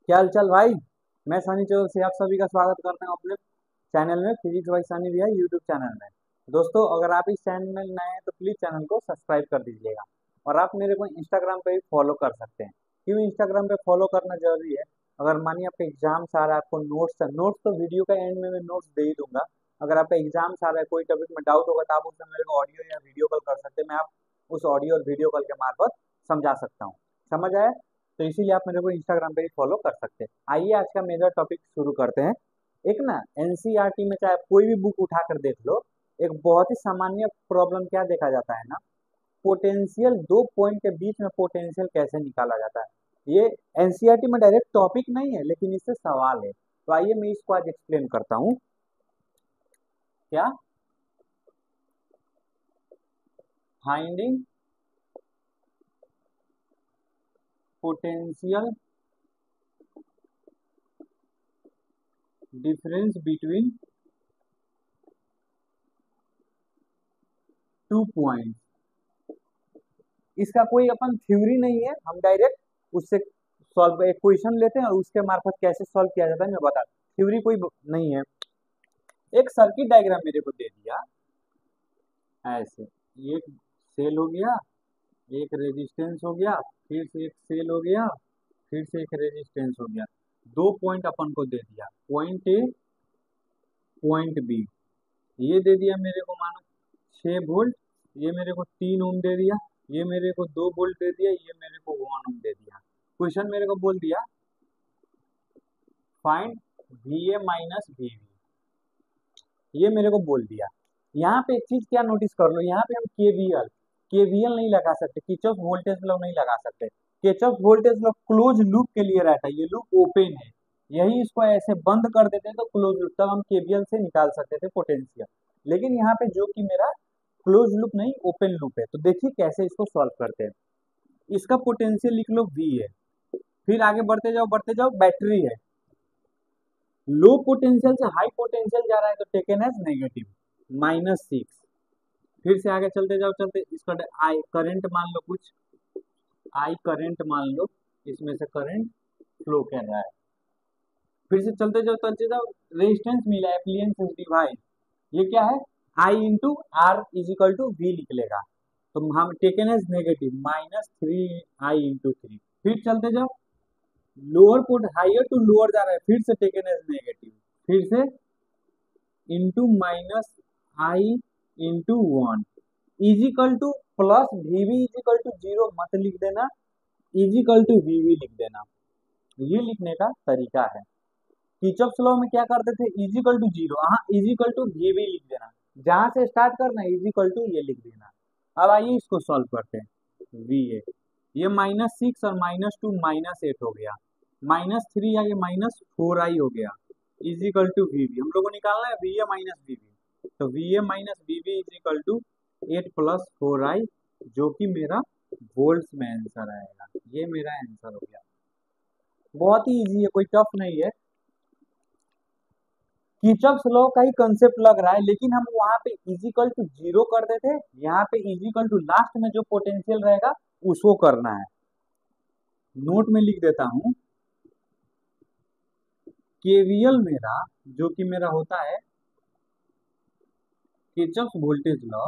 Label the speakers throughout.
Speaker 1: क्या हाल चाल भाई। मैं सनी चौधरी से आप सभी का स्वागत करता हूँ अपने चैनल में फिजिक्स बाई सनी भैया यूट्यूब चैनल में। दोस्तों अगर आप इस चैनल में नए हैं तो प्लीज चैनल को सब्सक्राइब कर दीजिएगा। और आप मेरे को इंस्टाग्राम पे भी फॉलो कर सकते हैं। क्यों इंस्टाग्राम पे फॉलो करना जरूरी है? अगर मानिए आपका एग्जाम्स आ रहा है, आपको नोट्स तो वीडियो का एंड में मैं नोट्स दे ही दूंगा। अगर आपका एग्जाम्स आ रहा है, कोई टॉपिक में डाउट होगा तो आप उसमें मेरे को ऑडियो या वीडियो कॉल कर सकते हैं। मैं आप उस ऑडियो और वीडियो कॉल के मार्फत समझा सकता हूँ। समझ आया? तो इसीलिए आप मेरे को इंस्टाग्राम पे भी फॉलो कर सकते हैं। आइए आज का मेजर टॉपिक शुरू करते हैं। एक ना एनसीईआरटी में चाहे आप कोई भी बुक उठा कर देख लो, एक बहुत ही सामान्य प्रॉब्लम क्या देखा जाता है ना, पोटेंशियल दो पॉइंट के बीच में पोटेंशियल कैसे निकाला जाता है। ये एनसीईआरटी में डायरेक्ट टॉपिक नहीं है लेकिन इससे सवाल है। तो आइए मैं इसको आज एक्सप्लेन करता हूँ। क्या? Finding potential difference between two point. इसका कोई अपन थ्योरी नहीं है, हम डायरेक्ट उससे सॉल्व एक क्वेश्चन लेते हैं और उसके मार्फत कैसे सॉल्व किया जाता है मैं बता। थ्योरी कोई नहीं है। एक सर्किट डायग्राम मेरे को दे दिया ऐसे, एक सेल हो गया, एक रेजिस्टेंस हो गया, फिर से एक सेल हो गया, फिर से एक रेजिस्टेंस हो गया। दो पॉइंट अपन को दे दिया, पॉइंट ए पॉइंट बी। ये दे दिया मेरे को मानो 6 वोल्ट, ये मेरे को 3 ओम दे दिया, ये मेरे को 2 वोल्ट दे दिया, ये मेरे को 1 ओम दे दिया। क्वेश्चन मेरे को बोल दिया find V A minus V V, ये मेरे को बोल दिया। यहाँ पे एक चीज क्या नोटिस कर लो, यहाँ पे हम केवीएल केवीएल नहीं लगा सकते, किर्चॉफ वोल्टेज लॉ नहीं लगा सकते। Kirchhoff voltage law close loop के लिए रहता है, ये लूप ओपन है। यही इसको ऐसे बंद कर देते तो क्लोज लूप, तब हम केवीएल से निकाल सकते थे पोटेंशियल। लेकिन यहाँ पे जो कि मेरा क्लोज लूप नहीं ओपन लूप है, तो देखिए कैसे इसको सॉल्व करते हैं। इसका पोटेंशियल लिख लो वी है, फिर आगे बढ़ते जाओ बैटरी है। लो पोटेंशियल से हाई पोटेंशियल जा रहा है तो टेकन एज नेगेटिव -6। फिर से आगे चलते इसका आई करंट मान लो, कुछ आई करंट मान लो, इसमें से करंट फ्लो कर रहा है। फिर से चलते जाओ रेजिस्टेंस मिला एप्लियंस डिवाइस, ये क्या है I into R is equal to V निकलेगा। तो हम टेकन एज नेगेटिव -3i/3। फिर चलते जाओ lower port higher to lower जा रहा है, फिर से टेकन एज नेगेटिव, फिर से into -i/1 is equal to plus V V is equal to 0 मत लिख देना, इजिकल टू वीवी लिख देना। ये लिखने का तरीका है। किर्चॉफ्स लॉ में क्या करते थे, इजिकल टू 0, हाँ इजिकल टू वीवी लिख देना, जहां से स्टार्ट करना इजिकल टू ये लिख देना। अब आइए इसको सॉल्व करते हैं। वी ए, ये -6 और -2 -8 हो गया, -3 या ये -4i हो गया, इजिकल टू वीवी। हम लोग को निकालना है वी ए माइनस वीवी, तो V A minus V V is equal to 8 + 4i, जो कि मेरा वोल्ट्स में आंसर आएगा। ये मेरा आंसर हो गया। बहुत ही इजी है, कोई टफ नहीं है। किर्चॉफ्स लॉ का ही कंसेप्ट लग रहा है, लेकिन हम वहां पे इजिकल टू 0 कर देते, यहाँ पे इजिकल टू लास्ट में जो पोटेंशियल रहेगा उसको करना है। नोट में लिख देता हूं, केवीएल मेरा जो कि मेरा होता है Kirchhoff's voltage law,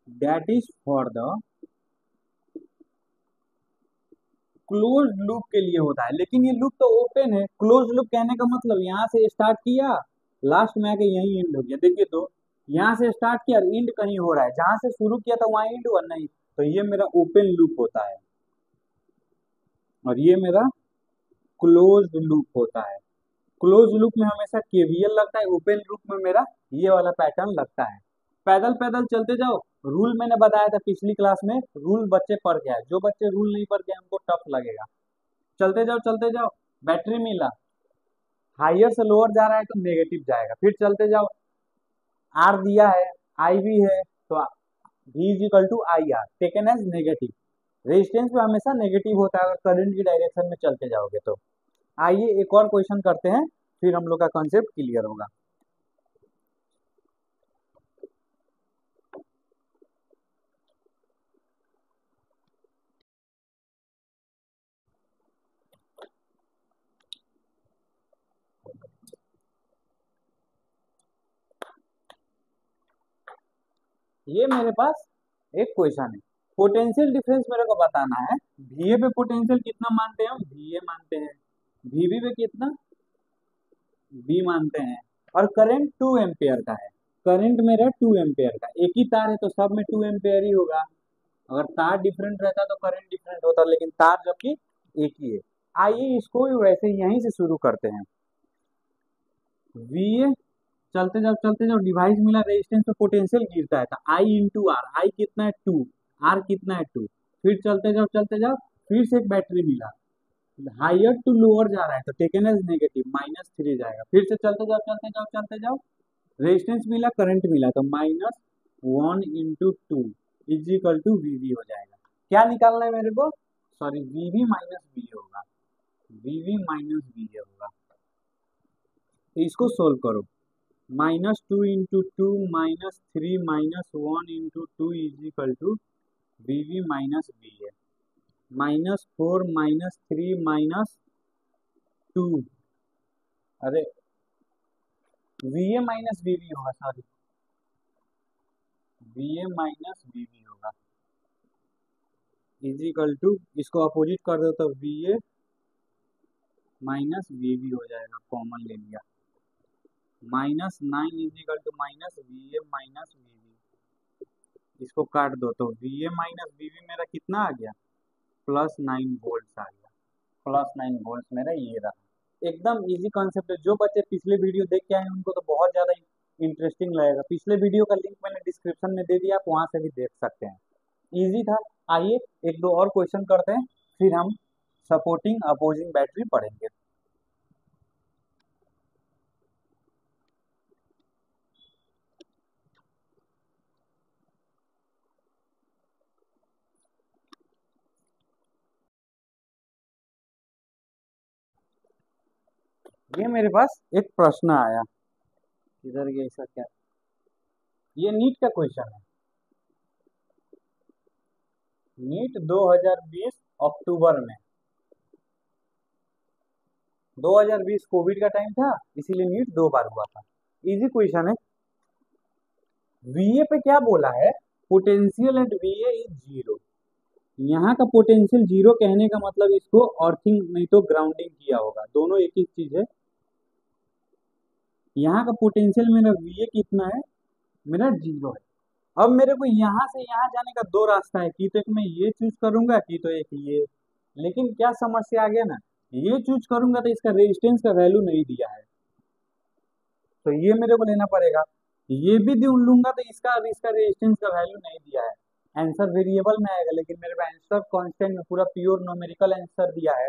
Speaker 1: that is for the close loop के लिए होता है। लेकिन ये लूप तो ओपन है, क्लोज लूप कहने का मतलब यहाँ से स्टार्ट किया, लास्ट में आके यही एंड हो गया। देखिए तो यहाँ से स्टार्ट किया, एंड कहीं हो रहा है, जहां से शुरू किया था वहां एंड हुआ नहीं, तो ये मेरा ओपन लूप होता है और ये मेरा क्लोज लूप होता है। क्लोज लूप में हमेशा केवीएल लगता है, ओपन लूप में मेरा ये वाला पैटर्न लगता है। पैदल पैदल चलते जाओ। रूल मैंने बताया था पिछली क्लास में, रूल बच्चे पढ़ के आए, जो बच्चे रूल नहीं पढ़ के आए उनको टफ लगेगा। चलते जाओ बैटरी मिला, हाइयर से लोअर जा रहा है तो नेगेटिव जाएगा। फिर चलते जाओ, आर दिया है, आई भी है, तो V is equal to I R, taken as negative. Resistance में हमेशा नेगेटिव होता है अगर करंट की डायरेक्शन में चलते जाओगे तो। आइए एक और क्वेश्चन करते हैं, फिर हम लोग का कॉन्सेप्ट क्लियर होगा। ये मेरे पास एक क्वेश्चन है, पोटेंशियल डिफरेंस मेरे को बताना है। VA पे पोटेंशियल कितना मानते हैं हम, VA मानते हैं। VB पे कितना, B मानते हैं। और करंट 2 एम्पियर का है, करंट मेरा 2 एम्पियर का, एक ही तार है तो सब में 2 एम्पियर ही होगा। अगर तार डिफरेंट रहता तो करंट डिफरेंट होता, लेकिन तार जबकि एक ही है। आइए इसको वैसे यहीं से शुरू करते हैं। VA, चलते जाओ डिवाइस मिला, रेजिस्टेंस पे पोटेंशियल गिरता है, तो आई इंटू आर, आई कितना है 2, आर कितना है 2। फिर चलते जाओ, फिर से एक बैटरी मिला, हायर टू लोअर जा रहा है तो टेकन एज नेगेटिव, -3 जाएगा। फिर से चलते जाओ, रेजिस्टेंस मिला, करंट मिला, तो -1 into 2 is equal to VV हो जाएगा। क्या निकालना है मेरे को, सॉरी VV माइनस VA होगा, VV माइनस VA होगा। तो इसको सोल्व करो, -2 into 2 -3 -1 into 2 is equal to VV minus VA, -4 -3 -2, अरे VA माइनस VV होगा, सॉरी VA माइनस VV होगा, इज इक्वल टू, इसको अपोजिट कर दो तो VA माइनस VB हो जाएगा, कॉमन ले लिया, -9 is equal to minus VA minus VB, इसको काट दो तो VA माइनस VB मेरा कितना आ गया, +9 वोल्ट आ गया, +9 वोल्ट मेरा ये रहा। एकदम इजी कॉन्सेप्ट है, जो बच्चे पिछले वीडियो देख के आए हैं उनको तो बहुत ज़्यादा इंटरेस्टिंग लगेगा। पिछले वीडियो का लिंक मैंने डिस्क्रिप्शन में दे दिया, आप वहाँ से भी देख सकते हैं, इजी था। आइए एक दो और क्वेश्चन करते हैं, फिर हम सपोर्टिंग अपोजिंग बैटरी पढ़ेंगे। ये मेरे पास एक प्रश्न आया, इधर गया ऐसा क्या, ये नीट का क्वेश्चन है, नीट 2020 अक्टूबर में, 2020 कोविड का टाइम था, इसीलिए नीट 2 बार हुआ था। इजी क्वेश्चन है। VA पे क्या बोला है, पोटेंशियल एट VA इज 0। यहाँ का पोटेंशियल 0 कहने का मतलब इसको अर्थिंग नहीं तो ग्राउंडिंग किया होगा, दोनों एक ही चीज है। यहाँ का पोटेंशियल मेरा VA कितना है, मेरा 0 है। अब मेरे को यहाँ से यहाँ जाने का दो रास्ता है, कि तो एक मैं ये चूज करूंगा, कि तो एक ये। लेकिन क्या समस्या आ गया ना, ये चूज करूंगा तो इसका रेजिस्टेंस का वैल्यू नहीं दिया है, तो ये मेरे को लेना पड़ेगा। ये भी लूंगा तो इसका इसका रेजिस्टेंस का वैल्यू नहीं दिया है, आंसर वेरिएबल में आएगा, लेकिन मेरे को आंसर कांस्टेंट में पूरा प्योर न्यूमेरिकल आंसर दिया है,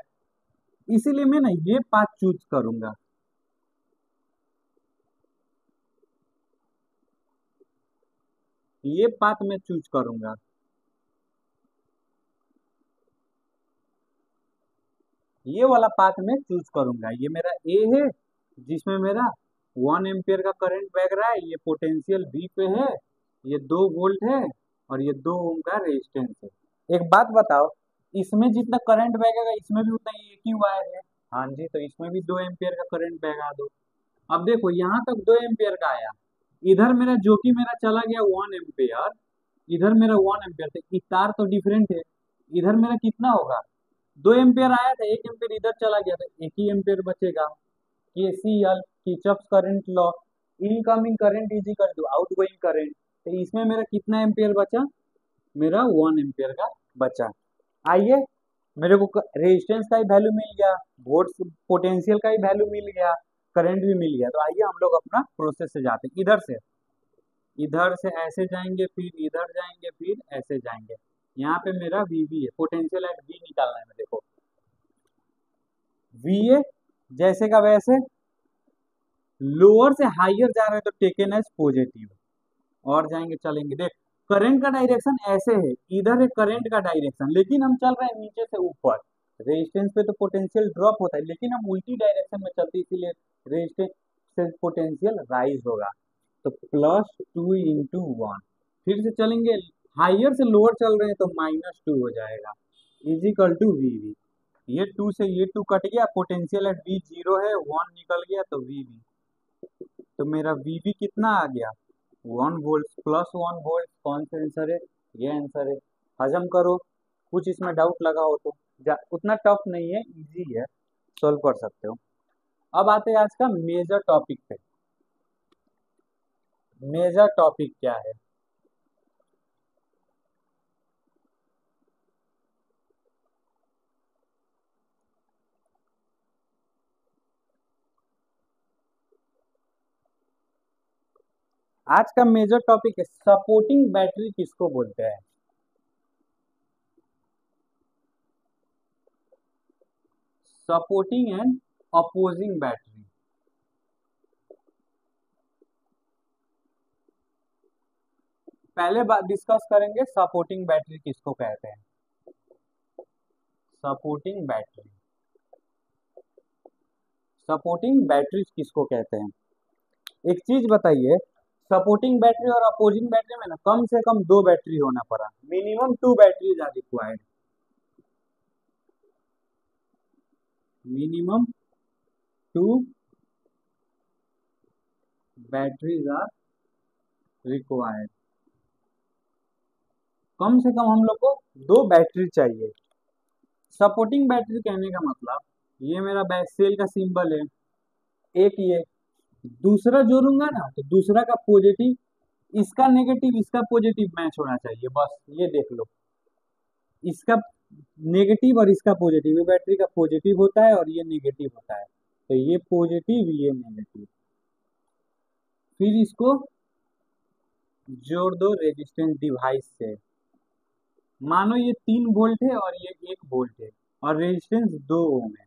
Speaker 1: इसीलिए मैं ना ये पाथ चूज करूंगा। ये पाथ मैं चूज करूंगा, ये वाला पाथ में चूज करूंगा। ये मेरा ए है, जिसमें मेरा 1 एम्पियर का करंट बह रहा है, ये पोटेंशियल V पे है, ये 2 वोल्ट है, और ये 2 ओम का रेजिस्टेंस है। एक बात बताओ, इसमें जितना करंट बहेगा इसमें भी उतना ही, एक ही वायर है, हाँ जी, तो इसमें भी 2 एम्पियर का करंट बहगा दो। अब देखो यहाँ तक 2 एम्पियर का आया, इधर मेरा जो कि मेरा चला गया 1 एम्पियर, इधर मेरा 1 एम्पियर, तो तार तो डिफरेंट है, इधर मेरा कितना होगा, 2 एम्पियर आया था, 1 एम्पियर इधर चला गया था, 1 ही एम्पियर बचेगा। KCL Kirchhoff's current law, incoming current is equal to outgoing current, तो इसमें मेरा कितना एम्पियर बचा, मेरा 1 एम्पियर का बचा। आइए, मेरे को रेजिस्टेंस का ही वैल्यू मिल गया, वोल्ट पोटेंशियल का ही वैल्यू मिल गया, करंट भी मिल गया, तो आइए हम लोग अपना प्रोसेस से जाते हैं। इधर से ऐसे जाएंगे, फिर इधर जाएंगे, फिर ऐसे जाएंगे। यहाँ पे मेरा VB है, पोटेंशियल एट V निकालना है। देखो VA जैसे का वैसे, लोअर से हायर जा रहे हैं तो टेकन एज पॉजिटिव, और जाएंगे चलेंगे। देख करंट का डायरेक्शन ऐसे है, इधर है करंट का डायरेक्शन, लेकिन हम चल रहे हैं नीचे से ऊपर, रेजिस्टेंस पे तो पोटेंशियल ड्रॉप होता है, लेकिन हम उल्टी डायरेक्शन में चलते, इसीलिए रेजिस्टेंस से पोटेंशियल राइज होगा, तो +2 इंटू 1। फिर से चलेंगे, हायर से लोअर चल रहे हैं तो -2 हो जाएगा, इज इक्वल टू VB। ये 2 से ये 2 कट गया, पोटेंशियल एट V 0 है, 1 निकल गया तो VB, तो मेरा VB कितना आ गया, 1 वोल्ट, +1 वोल्ट, कौन सा आंसर है? ये आंसर है। हजम करो। कुछ इसमें डाउट लगा हो तो उतना टफ नहीं है, इजी है, सॉल्व कर सकते हो। अब आते हैं आज का मेजर टॉपिक पे। मेजर टॉपिक क्या है? आज का मेजर टॉपिक है सपोर्टिंग बैटरी किसको बोलते हैं? Supporting and opposing battery. पहले बात डिस्कस करेंगे सपोर्टिंग बैटरी किसको कहते हैं। सपोर्टिंग बैटरी, सपोर्टिंग बैटरी किसको कहते हैं? एक चीज बताइए, सपोर्टिंग बैटरी और अपोजिंग बैटरी में ना कम से कम 2 बैटरी होना पड़ा, minimum 2 batteries are required, minimum 2 batteries are required. कम से कम हम लोग को 2 बैटरी चाहिए। सपोर्टिंग बैटरी कहने का मतलब, ये मेरा बैक सेल का सिंबल है, एक ये दूसरा जोड़ूंगा ना तो दूसरा का पॉजिटिव, इसका नेगेटिव इसका पॉजिटिव मैच होना चाहिए, बस ये देख लो। इसका नेगेटिव और इसका पॉजिटिव, ये बैटरी का पॉजिटिव होता है और ये नेगेटिव होता है, तो ये पॉजिटिव ये नेगेटिव। फिर इसको जोड़ दो रेजिस्टेंस डिवाइस से। मानो ये 3 वोल्ट है और ये 1 वोल्ट है और रेजिस्टेंस 2 ओम है,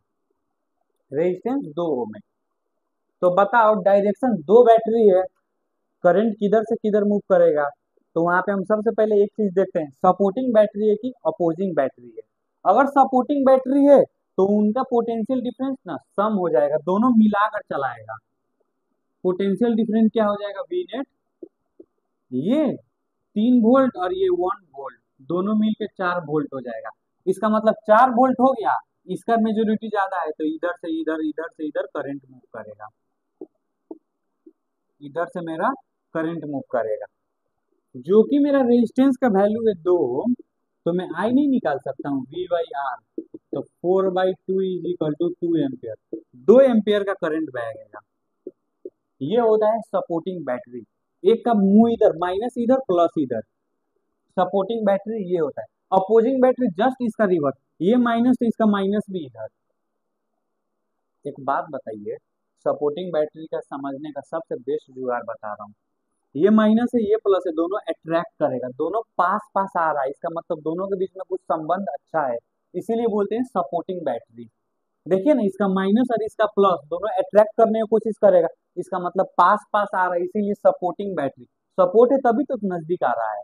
Speaker 1: रेजिस्टेंस 2 ओम है। तो बताओ डायरेक्शन 2 बैटरी है, करंट किधर से किधर मूव करेगा? तो वहां पे हम सबसे पहले एक चीज देखते हैं, सपोर्टिंग बैटरी है कि अपोजिंग बैटरी है। अगर सपोर्टिंग बैटरी है तो उनका पोटेंशियल डिफरेंस ना सम हो जाएगा, दोनों मिलाकर चलाएगा। पोटेंशियल डिफरेंस क्या हो जाएगा? वी नेट, ये 3 वोल्ट और ये 1 वोल्ट, दोनों मिलकर 4 वोल्ट हो जाएगा। इसका मतलब 4 वोल्ट हो गया, इसका मेजोरिटी ज्यादा है तो इधर से इधर, इधर से इधर करंट मूव करेगा, इधर से मेरा करंट मूव करेगा। जो कि मेरा रेजिस्टेंस का वैल्यू है 2 ओम, तो मैं आई नहीं निकाल सकता हूँ, वी बाई आर, तो 4/2 is equal to 2 ampere, 2 ampere का करंट बहेगा। ये होता है सपोर्टिंग बैटरी। एक का मुंह इधर, माइनस इधर प्लस इधर, सपोर्टिंग बैटरी ये होता है। अपोजिंग बैटरी जस्ट इसका रिवर्स, ये माइनस तो इसका माइनस भी इधर। एक बात बताइए, सपोर्टिंग बैटरी का समझने का सबसे बेस्ट जुगाड़ बता रहा हूँ। ये माइनस है ये प्लस है, दोनों अट्रैक्ट करेगा, दोनों पास पास आ रहा है, इसका मतलब दोनों के बीच में कुछ संबंध अच्छा है, इसीलिए बोलते हैं सपोर्टिंग बैटरी। देखिए ना, इसका माइनस और इसका प्लस दोनों अट्रैक्ट करने की कोशिश करेगा, इसका मतलब पास पास आ रहा है, इसीलिए सपोर्टिंग बैटरी। सपोर्ट है तभी तो नजदीक आ रहा है।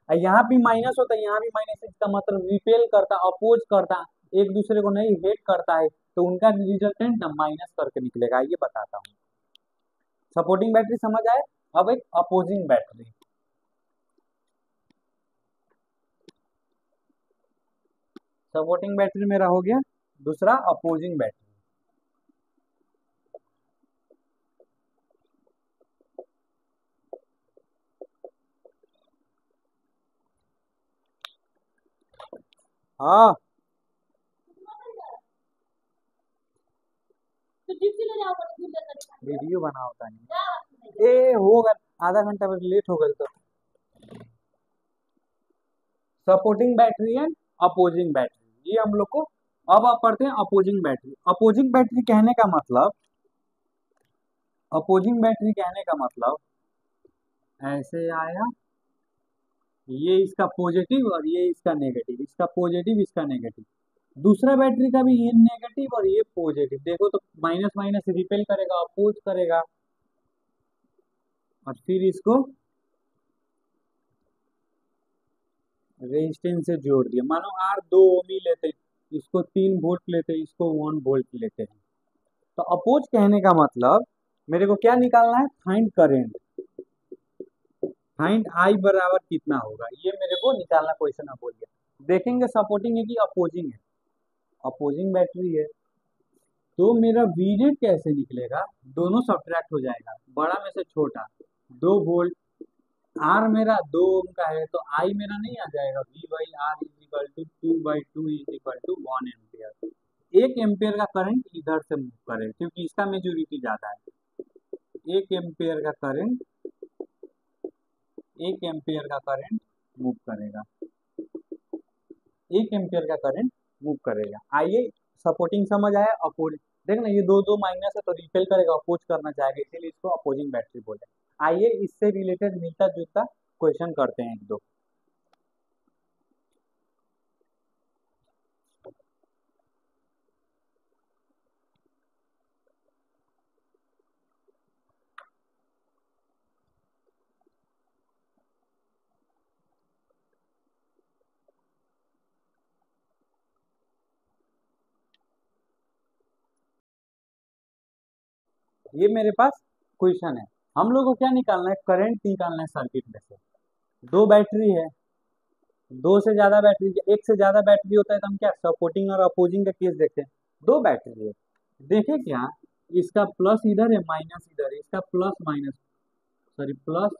Speaker 1: और यहाँ भी माइनस होता है, यहाँ भी माइनस है, इसका मतलब रिपेल करता, अपोज करता, एक दूसरे को नहीं हेट करता है, तो उनका रिजल्टेंट ना माइनस करके निकलेगा, ये बताता हूँ। सपोर्टिंग बैटरी समझ आए। अब एक अपोजिंग बैटरी, सपोर्टिंग बैटरी मेरा हो गया, दूसरा अपोजिंग बैटरी। हाँ वीडियो बना होता नहीं, ए होगा आधा घंटा बस लेट हो गए तो। Supporting battery and opposing battery, ये हम लोग को। अब आप पढ़ते हैं अपोजिंग बैटरी। अपोजिंग बैटरी कहने का मतलब, अपोजिंग बैटरी कहने का मतलब ऐसे आया, ये इसका पॉजिटिव और ये इसका नेगेटिव, इसका पॉजिटिव इसका नेगेटिव, दूसरा बैटरी का भी ये नेगेटिव और ये पॉजिटिव, देखो तो माइनस माइनस रिपेल करेगा, अपोज करेगा, और फिर इसको रेजिस्टेंस से जोड़ दिया। मानो आर 2 ओम ही लेते, इसको 3 वोल्ट लेते, इसको 1 वोल्ट लेते हैं। तो अपोज कहने का मतलब मेरे को क्या निकालना है? फाइंड करेंट, फाइंड आई बराबर कितना होगा, ये मेरे को निकालना क्वेश्चन में बोल दिया। देखेंगे सपोर्टिंग है कि अपोजिंग है। अपोजिंग बैटरी है तो मेरा वीनेट कैसे निकलेगा? दोनों सब्ट्रैक्ट हो जाएगा, बड़ा में से छोटा, 2 वोल्ट आर मेरा 2 ओम का है तो आई मेरा नहीं आ जाएगा, V by R is equal to 2/2 is equal to 1 ampere. 1 ampere का करंट इधर से मूव करे क्योंकि इसका मेजोरिटी ज्यादा है। 1 एम्पियर का करंट 1 एम्पियर का करंट मूव करेगा, 1 एम्पियर का करंट मूव करेगा। आइए सपोर्टिंग समझ आया। अपोज देख ना, ये दो दो माइनस है तो रिपेल करेगा, अपोज करना चाहेगा, इसीलिए इसको अपोजिंग बैटरी बोले। आइए इससे रिलेटेड मिलता जुलता क्वेश्चन करते हैं एक दो। ये मेरे पास क्वेश्चन है, हम लोग को क्या निकालना है, करंट निकालना है सर्किट में से। दो बैटरी है, दो से ज्यादा बैटरी, एक से ज्यादा बैटरी होता है तो हम क्या सपोर्टिंग और अपोजिंग का केस देखते हैं। दो बैटरी है, देखे क्या, इसका प्लस इधर है माइनस इधर है, इसका प्लस माइनस, सॉरी प्लस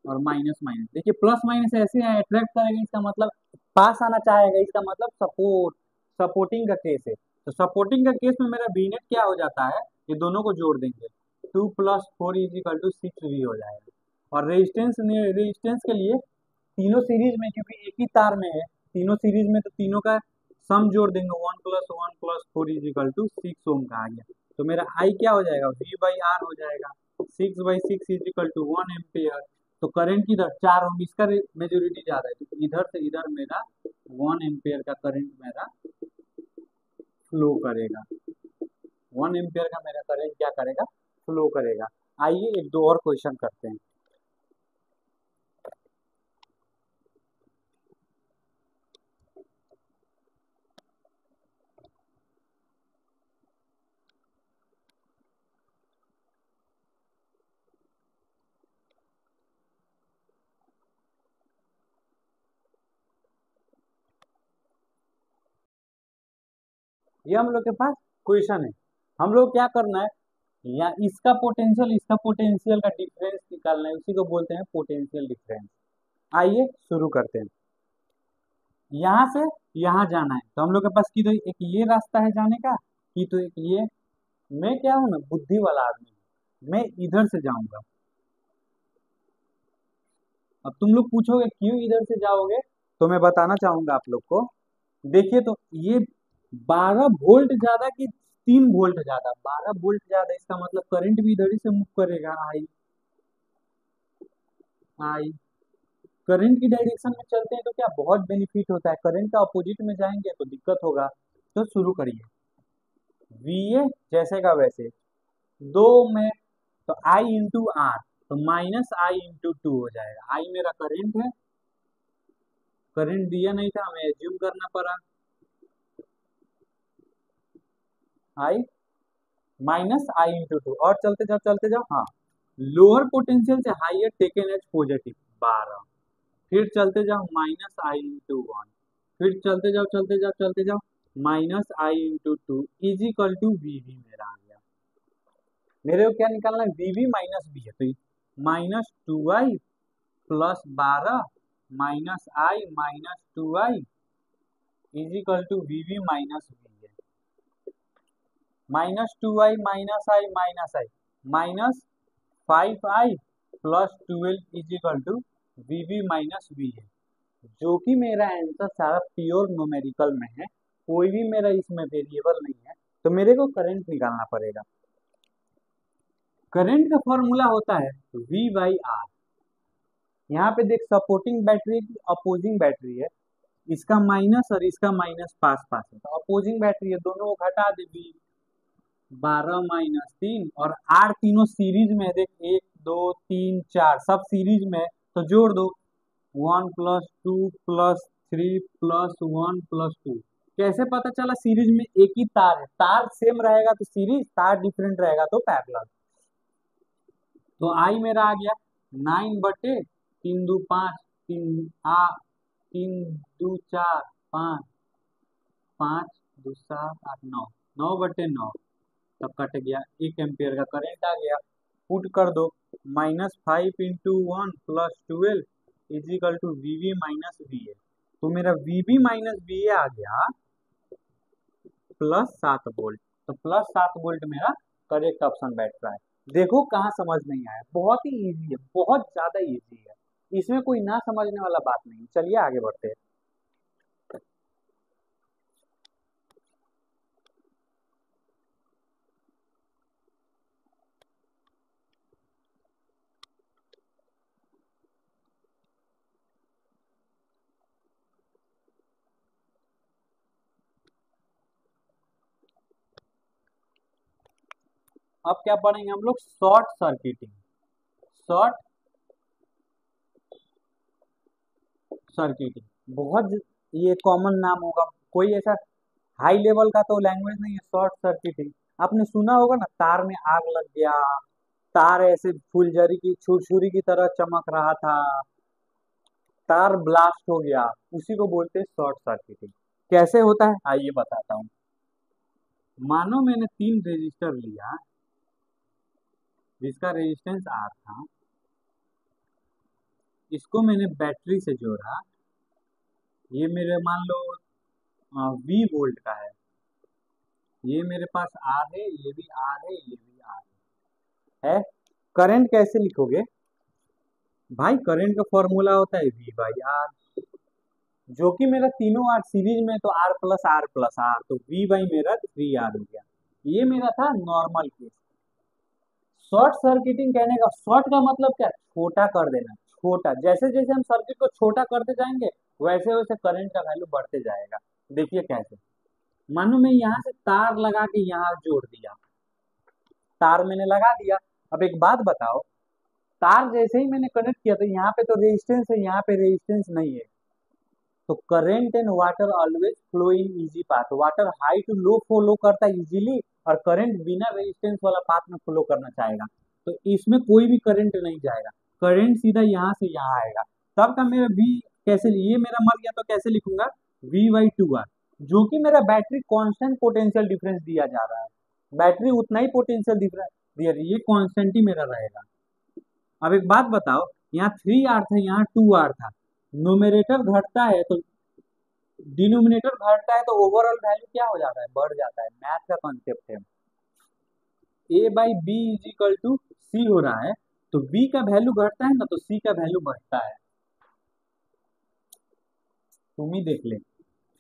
Speaker 1: और माइनस माइनस। देखिए प्लस माइनस ऐसे है अट्रैक्ट करेगा, इसका मतलब पास आना चाहेगा, इसका मतलब सपोर्ट, सपोर्टिंग का केस है। तो सपोर्टिंग का केस में मेरा वी नेट क्या हो जाता है, ये दोनों को जोड़ देंगे, 2 + 4 इज इक्वल टू 6V हो जाएगा। और रेजिस्टेंस, रेजिस्टेंस के लिए तीनों सीरीज में, क्योंकि एक ही तार में है तीनों सीरीज में, तो तीनों का सम जोड़ देंगे, 1 + 1 + 4 इज इक्वल टू 6 ओम का आ गया। तो मेरा आई क्या हो जाएगा, V/R हो जाएगा, 6/6 इज इक्वल टू 1 एम्पियर। तो करंट किधर 4 ओम, इसका मेजोरिटी ज्यादा है तो इधर से इधर मेरा 1 एम्पियर का करंट मेरा फ्लो करेगा, 1 एम्पियर का मेरा करंट क्या करेगा, फ्लो करेगा। आइए एक दो और क्वेश्चन करते हैं। ये हम लोग के पास क्वेश्चन है, हम लोग क्या करना है, या इसका पोटेंशियल का डिफरेंस निकालना है, उसी को बोलते हैं पोटेंशियल डिफरेंस। आइए शुरू करते हैं। यहाँ से यहाँ जाना है तो हम लोग के पास की तो एक ये रास्ता है जाने का, की तो एक ये, मैं क्या हूँ ना बुद्धि वाला आदमी हूँ, मैं इधर से जाऊंगा। अब तुम लोग पूछोगे क्यों इधर से जाओगे, तो मैं बताना चाहूंगा आप लोग को। देखिए तो ये 12 वोल्ट ज्यादा कि 3 वोल्ट ज्यादा, 12 वोल्ट ज्यादा, इसका मतलब करंट भी इधर ही से मूव करेगा। आई आई करंट की डायरेक्शन में चलते हैं तो क्या बहुत बेनिफिट होता है, करंट का अपोजिट में जाएंगे तो दिक्कत होगा। तो शुरू करिए, VA जैसे का वैसे, दो में तो I × R, तो -I × 2 हो जाएगा। आई मेरा करंट है, करंट दिया नहीं था हमें एज्यूम करना पड़ा, आई -I × 2। और चलते जाओ, हाँ, लोअर पोटेंशियल से हाइयर टेकन एज पॉजिटिव 12, फिर चलते जाओ -I × 1, फिर चलते जाओ -I × 2 is equal to VV मेरा आ गया। मेरे को क्या निकालना है, VV माइनस V है, तो -2I + 12 -I -2I is equal to VV minus V है। -2I -I -5I + 12 is equal to VV minus V है, जो कि मेरा आंसर सारा प्योर न्यूमेरिकल में है, कोई भी मेरा इसमें वेरिएबल नहीं है। तो मेरे को करंट निकालना पड़ेगा। करंट का फॉर्मूला होता है V/R। यहाँ पे देख सपोर्टिंग बैटरी की अपोजिंग बैटरी है, इसका माइनस और इसका माइनस पास पास है, तो अपोजिंग बैटरी है, दोनों को घटा दे, 12 - 3 और R तीनों सीरीज में है, देख 1 2 3 4 सब सीरीज में है, तो जोड़ दो, 1 + 2 + 3 + 1 + 2। कैसे पता चला, सीरीज में एक ही तार है, तार सेम रहेगा तो सीरीज, तार डिफरेंट रहेगा तो पैरेलल। तो आई मेरा आ गया 9/3 × 5, 3 2 4 5, 5 2 7 8 9, 9/9, तब कट गया, 1 एम्पियर का करंट आ गया। पुट कर दो, -5 × 1 + 12 इजिकल टू VV - VA। तो मेरा VB - VA आ गया +7 वोल्ट। तो +7 वोल्ट मेरा करेक्ट ऑप्शन बैठ रहा है। देखो कहाँ समझ नहीं आया, बहुत ही इजी है, बहुत ज्यादा इजी है, इसमें कोई ना समझने वाला बात नहीं। चलिए आगे बढ़ते हैं। अब क्या पढ़ेंगे हम लोग, शॉर्ट सर्किटिंग। शॉर्ट सर्किटिंग बहुत ये कॉमन नाम होगा, कोई ऐसा हाई लेवल का तो लैंग्वेज नहीं है। शॉर्ट सर्किटिंग आपने सुना होगा ना, तार में आग लग गया, तार ऐसे फुलझड़ी की छुरछुरी की तरह चमक रहा था, तार ब्लास्ट हो गया, उसी को बोलते हैं शॉर्ट सर्किटिंग। कैसे होता है आइए बताता हूँ। मानो मैंने 3 रेजिस्टर लिया जिसका रेजिस्टेंस R था, इसको मैंने बैटरी से जोड़ा, ये मेरे मान लो V वोल्ट का है, ये मेरे पास R है, ये भी R है, ये भी R है। करंट कैसे लिखोगे भाई, करंट का फॉर्मूला होता है V/R, जो कि मेरा तीनों R सीरीज में, तो R+R+R, तो V मेरा 3R हो गया। ये मेरा था नॉर्मल केस। शॉर्ट सर्किटिंग कहने का, शॉर्ट का मतलब क्या, छोटा कर देना, छोटा। जैसे जैसे हम सर्किट को छोटा करते जाएंगे वैसे वैसे करंट का वैल्यू बढ़ते जाएगा। देखिए कैसे, मानो मैं यहाँ से तार लगा के यहाँ जोड़ दिया, तार मैंने लगा दिया। अब एक बात बताओ, तार जैसे ही मैंने कनेक्ट किया तो यहाँ पे तो रेजिस्टेंस है, यहाँ पे रेजिस्टेंस नहीं है। तो current and water always flow in easy path. Water high to low flow करता है इजीली, और करंट बिना रेजिस्टेंस वाला पाथ में फ्लो करना चाहेगा, तो इसमें कोई भी करंट नहीं जाएगा, करंट सीधा यहाँ से यहाँ आएगा। तब का मेरा V कैसे, ये मेरा मर गया तो कैसे लिखूंगा, V/2R, जो कि मेरा बैटरी कांस्टेंट पोटेंशियल डिफरेंस दिया जा रहा है, बैटरी उतना ही पोटेंशियल डिफरेंस दिया, ये कांस्टेंट ही मेरा रहेगा। अब एक बात बताओ, यहाँ 3R था, यहाँ 2R था, न्यूमरेटर घटता है तो डिनोमिनेटर घटता है, तो ओवरऑल वैल्यू क्या हो जाता है, बढ़ जाता है। मैथ का कॉन्सेप्ट है। A/B = C हो रहा है, तो B का वैल्यू घटता है ना, तो C का वैल्यू बढ़ता है। तुम ही देख ले,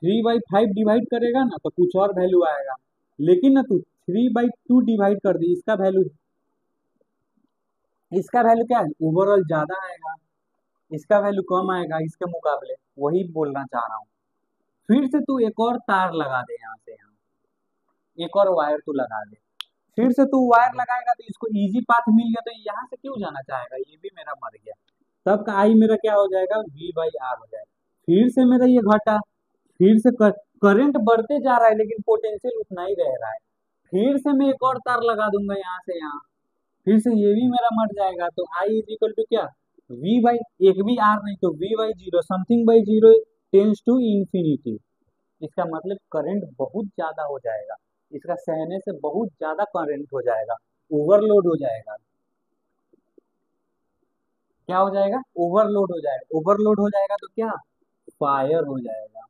Speaker 1: 3/5 डिवाइड करेगा ना तो कुछ और वैल्यू आएगा, लेकिन ना तू 3/2 डिवाइड कर दी, इसका वैल्यू क्या है, ओवरऑल ज्यादा आएगा, इसका वैल्यू कम आएगा इसके मुकाबले। वही बोलना चाह रहा हूँ। फिर से तू एक और तार लगा दे, यहाँ से यहाँ एक और वायर तू लगा दे, फिर से तू वायर लगाएगा तो इसको इजी पाथ मिल गया, तो यहाँ से क्यों जाना चाहेगा, ये भी मेरा मर गया। तब का आई मेरा क्या हो जाएगा, V/R हो जाएगा। फिर से मेरा ये घटा, फिर से करंट बढ़ते जा रहा है लेकिन पोटेंशियल उतना ही रह रहा है। फिर से मैं एक और तार लगा दूंगा यहाँ से यहाँ, फिर से ये भी मेरा मर जाएगा। तो I = क्या, V बाई, एक भी R नहीं तो V/0, something by zero tends to infinity. इसका मतलब करंट बहुत ज्यादा हो जाएगा, इसका सहने से बहुत ज्यादा करंट हो जाएगा, ओवरलोड हो जाएगा। क्या हो जाएगा, ओवरलोड हो जाएगा। ओवरलोड हो जाएगा तो क्या, फायर हो जाएगा,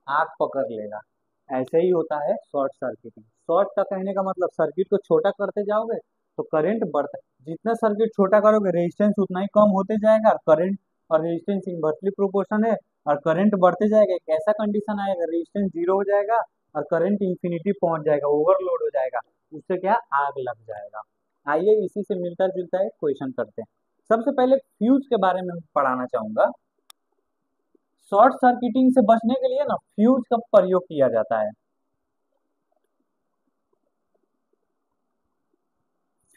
Speaker 1: आग पकड़ लेगा। ऐसे ही होता है शॉर्ट सर्किटिंग। शॉर्ट का कहने का मतलब, सर्किट को छोटा करते जाओगे तो करंट बढ़ता, जितना सर्किट छोटा करोगे रेजिस्टेंस उतना ही कम होते जाएगा, और करंट और रेजिस्टेंस इनवर्सली प्रोपोर्शन है, और करंट बढ़ते जाएगा। एक ऐसा कंडीशन आएगा रेजिस्टेंस 0 हो जाएगा और करंट इंफिनिटी पहुंच जाएगा, ओवरलोड हो जाएगा, उससे क्या, आग लग जाएगा। आइए इसी से मिलता जुलता एक क्वेश्चन करते हैं। सबसे पहले फ्यूज के बारे में पढ़ाना चाहूंगा। शॉर्ट सर्किटिंग से बचने के लिए ना फ्यूज का प्रयोग किया जाता है।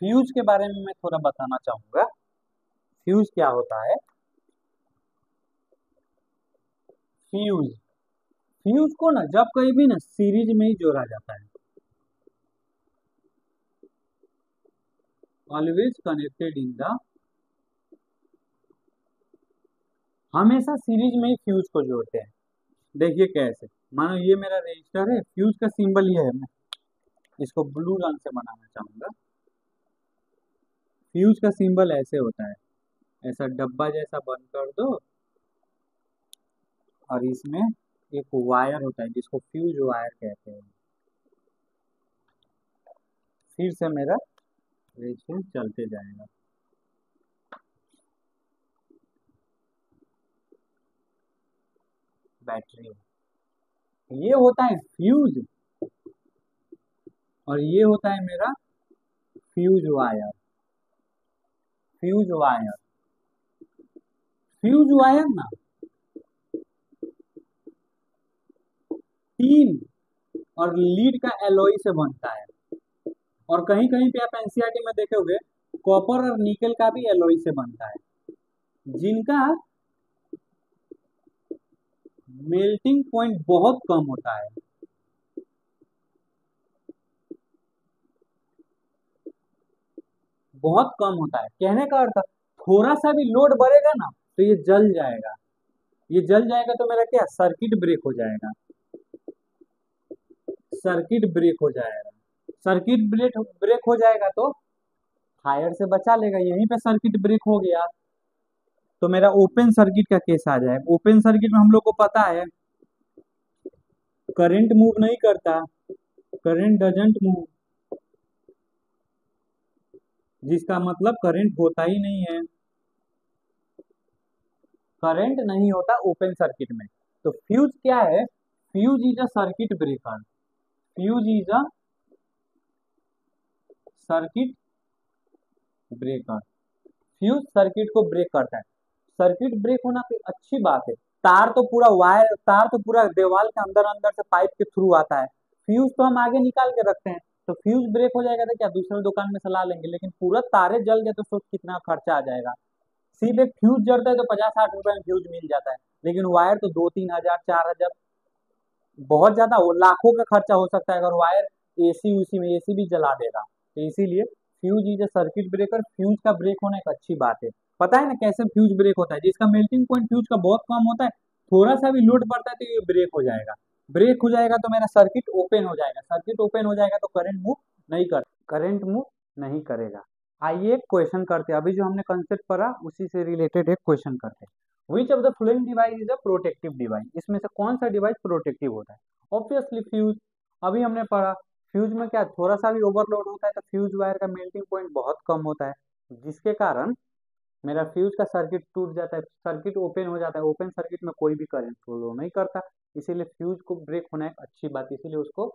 Speaker 1: फ्यूज के बारे में मैं थोड़ा बताना चाहूंगा, फ्यूज क्या होता है। फ्यूज, फ्यूज को ना जब कहीं भी ना सीरीज में ही जोड़ा जाता है, ऑलवेज कनेक्टेड इन द, हमेशा सीरीज में ही फ्यूज को जोड़ते हैं। देखिए कैसे, मानो ये मेरा रजिस्टर है, फ्यूज का सिंबल ये है, मैं इसको ब्लू रंग से बनाना चाहूंगा। फ्यूज का सिंबल ऐसे होता है, ऐसा डब्बा जैसा बंद कर दो और इसमें एक वायर होता है जिसको फ्यूज वायर कहते हैं। फिर से मेरा रेजिस्टेंस चलते जाएगा। बैटरी, ये होता है फ्यूज और ये होता है मेरा fuse wire. Fuse wire, fuse wire ना टीन और लीड का एलॉय से बनता है, और कहीं कहीं पे आप एनसीईआरटी में देखे होंगे कॉपर और निकल का भी एलॉय से बनता है, जिनका मेल्टिंग पॉइंट बहुत कम होता है। बहुत कम होता है, कहने का अर्थ थोड़ा सा भी लोड बढ़ेगा ना तो ये जल जाएगा। ये जल जाएगा तो मेरा क्या सर्किट ब्रेक हो जाएगा। सर्किट ब्रेक हो जाएगा। सर्किट ब्रेक ब्रेक हो जाएगा तो फायर से बचा लेगा। यहीं पे सर्किट ब्रेक हो गया तो मेरा ओपन सर्किट का केस आ जाएगा। ओपन सर्किट में हम लोग को पता है करंट मूव नहीं करता, करंट डजंट मूव, जिसका मतलब करंट होता ही नहीं है। करंट नहीं होता ओपन सर्किट में। तो फ्यूज क्या है? Fuse is a circuit breaker. Fuse is a circuit breaker. Fuse circuit को ब्रेक करता है। सर्किट ब्रेक होना कोई अच्छी बात है। तार तो पूरा वायर, तार तो पूरा दीवार के अंदर अंदर से पाइप के थ्रू आता है। फ्यूज तो हम आगे निकाल के रखते हैं, तो फ्यूज ब्रेक हो जाएगा तो क्या दूसरे दुकान में सला लेंगे, लेकिन पूरा तारे जल गए तो सोच कितना खर्चा आ जाएगा। सिर्फ एक फ्यूज जलता है तो 50-60 रुपए में फ्यूज मिल जाता है, लेकिन वायर तो 2-3 हजार 4 हजार, बहुत ज्यादा हो लाखों का खर्चा हो सकता है अगर वायर एसी उसी में एसी भी जला देगा। तो इसीलिए fuse is a circuit breaker. Fuse का ब्रेक होना एक अच्छी बात है। पता है ना कैसे फ्यूज ब्रेक होता है? जिसका मेल्टिंग पॉइंट फ्यूज का बहुत कम होता है, थोड़ा सा भी लोड पड़ता है तो ये ब्रेक हो जाएगा। ब्रेक हो जाएगा तो मेरा सर्किट ओपन हो जाएगा। सर्किट ओपन हो जाएगा तो करंट मूव नहीं कर करंट मूव नहीं करेगा। आइए एक क्वेश्चन करते हैं। अभी जो हमने कंसेप्ट पढ़ा उसी से रिलेटेड एक क्वेश्चन करते हैं। Which of the flowing device is a protective device? इसमें से कौन सा डिवाइस प्रोटेक्टिव होता है? Obviously fuse. अभी हमने पढ़ा फ्यूज में क्या थोड़ा सा भी ओवरलोड होता है तो फ्यूज वायर का मेल्टिंग पॉइंट बहुत कम होता है, जिसके कारण मेरा फ्यूज का सर्किट टूट जाता है, सर्किट ओपन हो जाता है। ओपन सर्किट में कोई भी करंट फ्लो नहीं करता, इसीलिए फ्यूज को ब्रेक होना एक अच्छी बात, इसीलिए उसको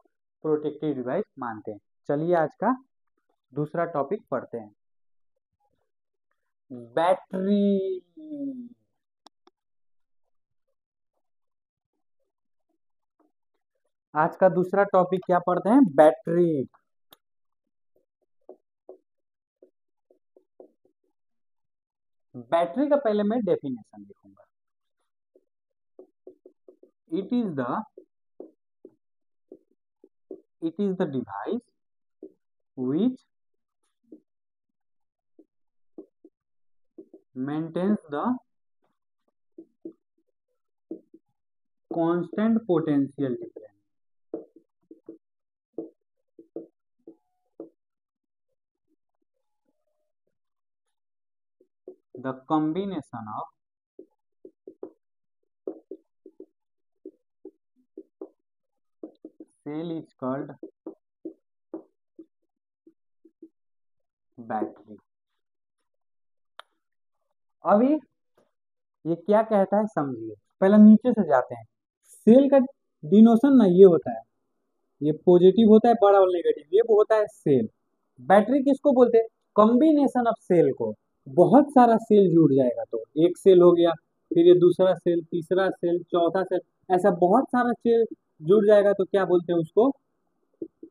Speaker 1: प्रोटेक्टिव डिवाइस मानते हैं। चलिए आज का दूसरा टॉपिक पढ़ते हैं, बैटरी। आज का दूसरा टॉपिक क्या पढ़ते हैं? बैटरी। बैटरी का पहले मैं डेफिनेशन लिखूंगा। It is the device which maintains the constant potential difference. The combination of cell is called battery. अभी ये क्या कहता है समझिए, पहले नीचे से जाते हैं। सेल का डिनोशन ना ये होता है, ये पॉजिटिव होता है बड़ा और नेगेटिव, ये होता है सेल। बैटरी किसको बोलते हैं? कॉम्बिनेशन ऑफ सेल को। बहुत सारा सेल जुड़ जाएगा तो एक सेल हो गया, फिर ये दूसरा सेल, तीसरा सेल, चौथा सेल, ऐसा बहुत सारा सेल जुड़ जाएगा तो क्या बोलते हैं उसको?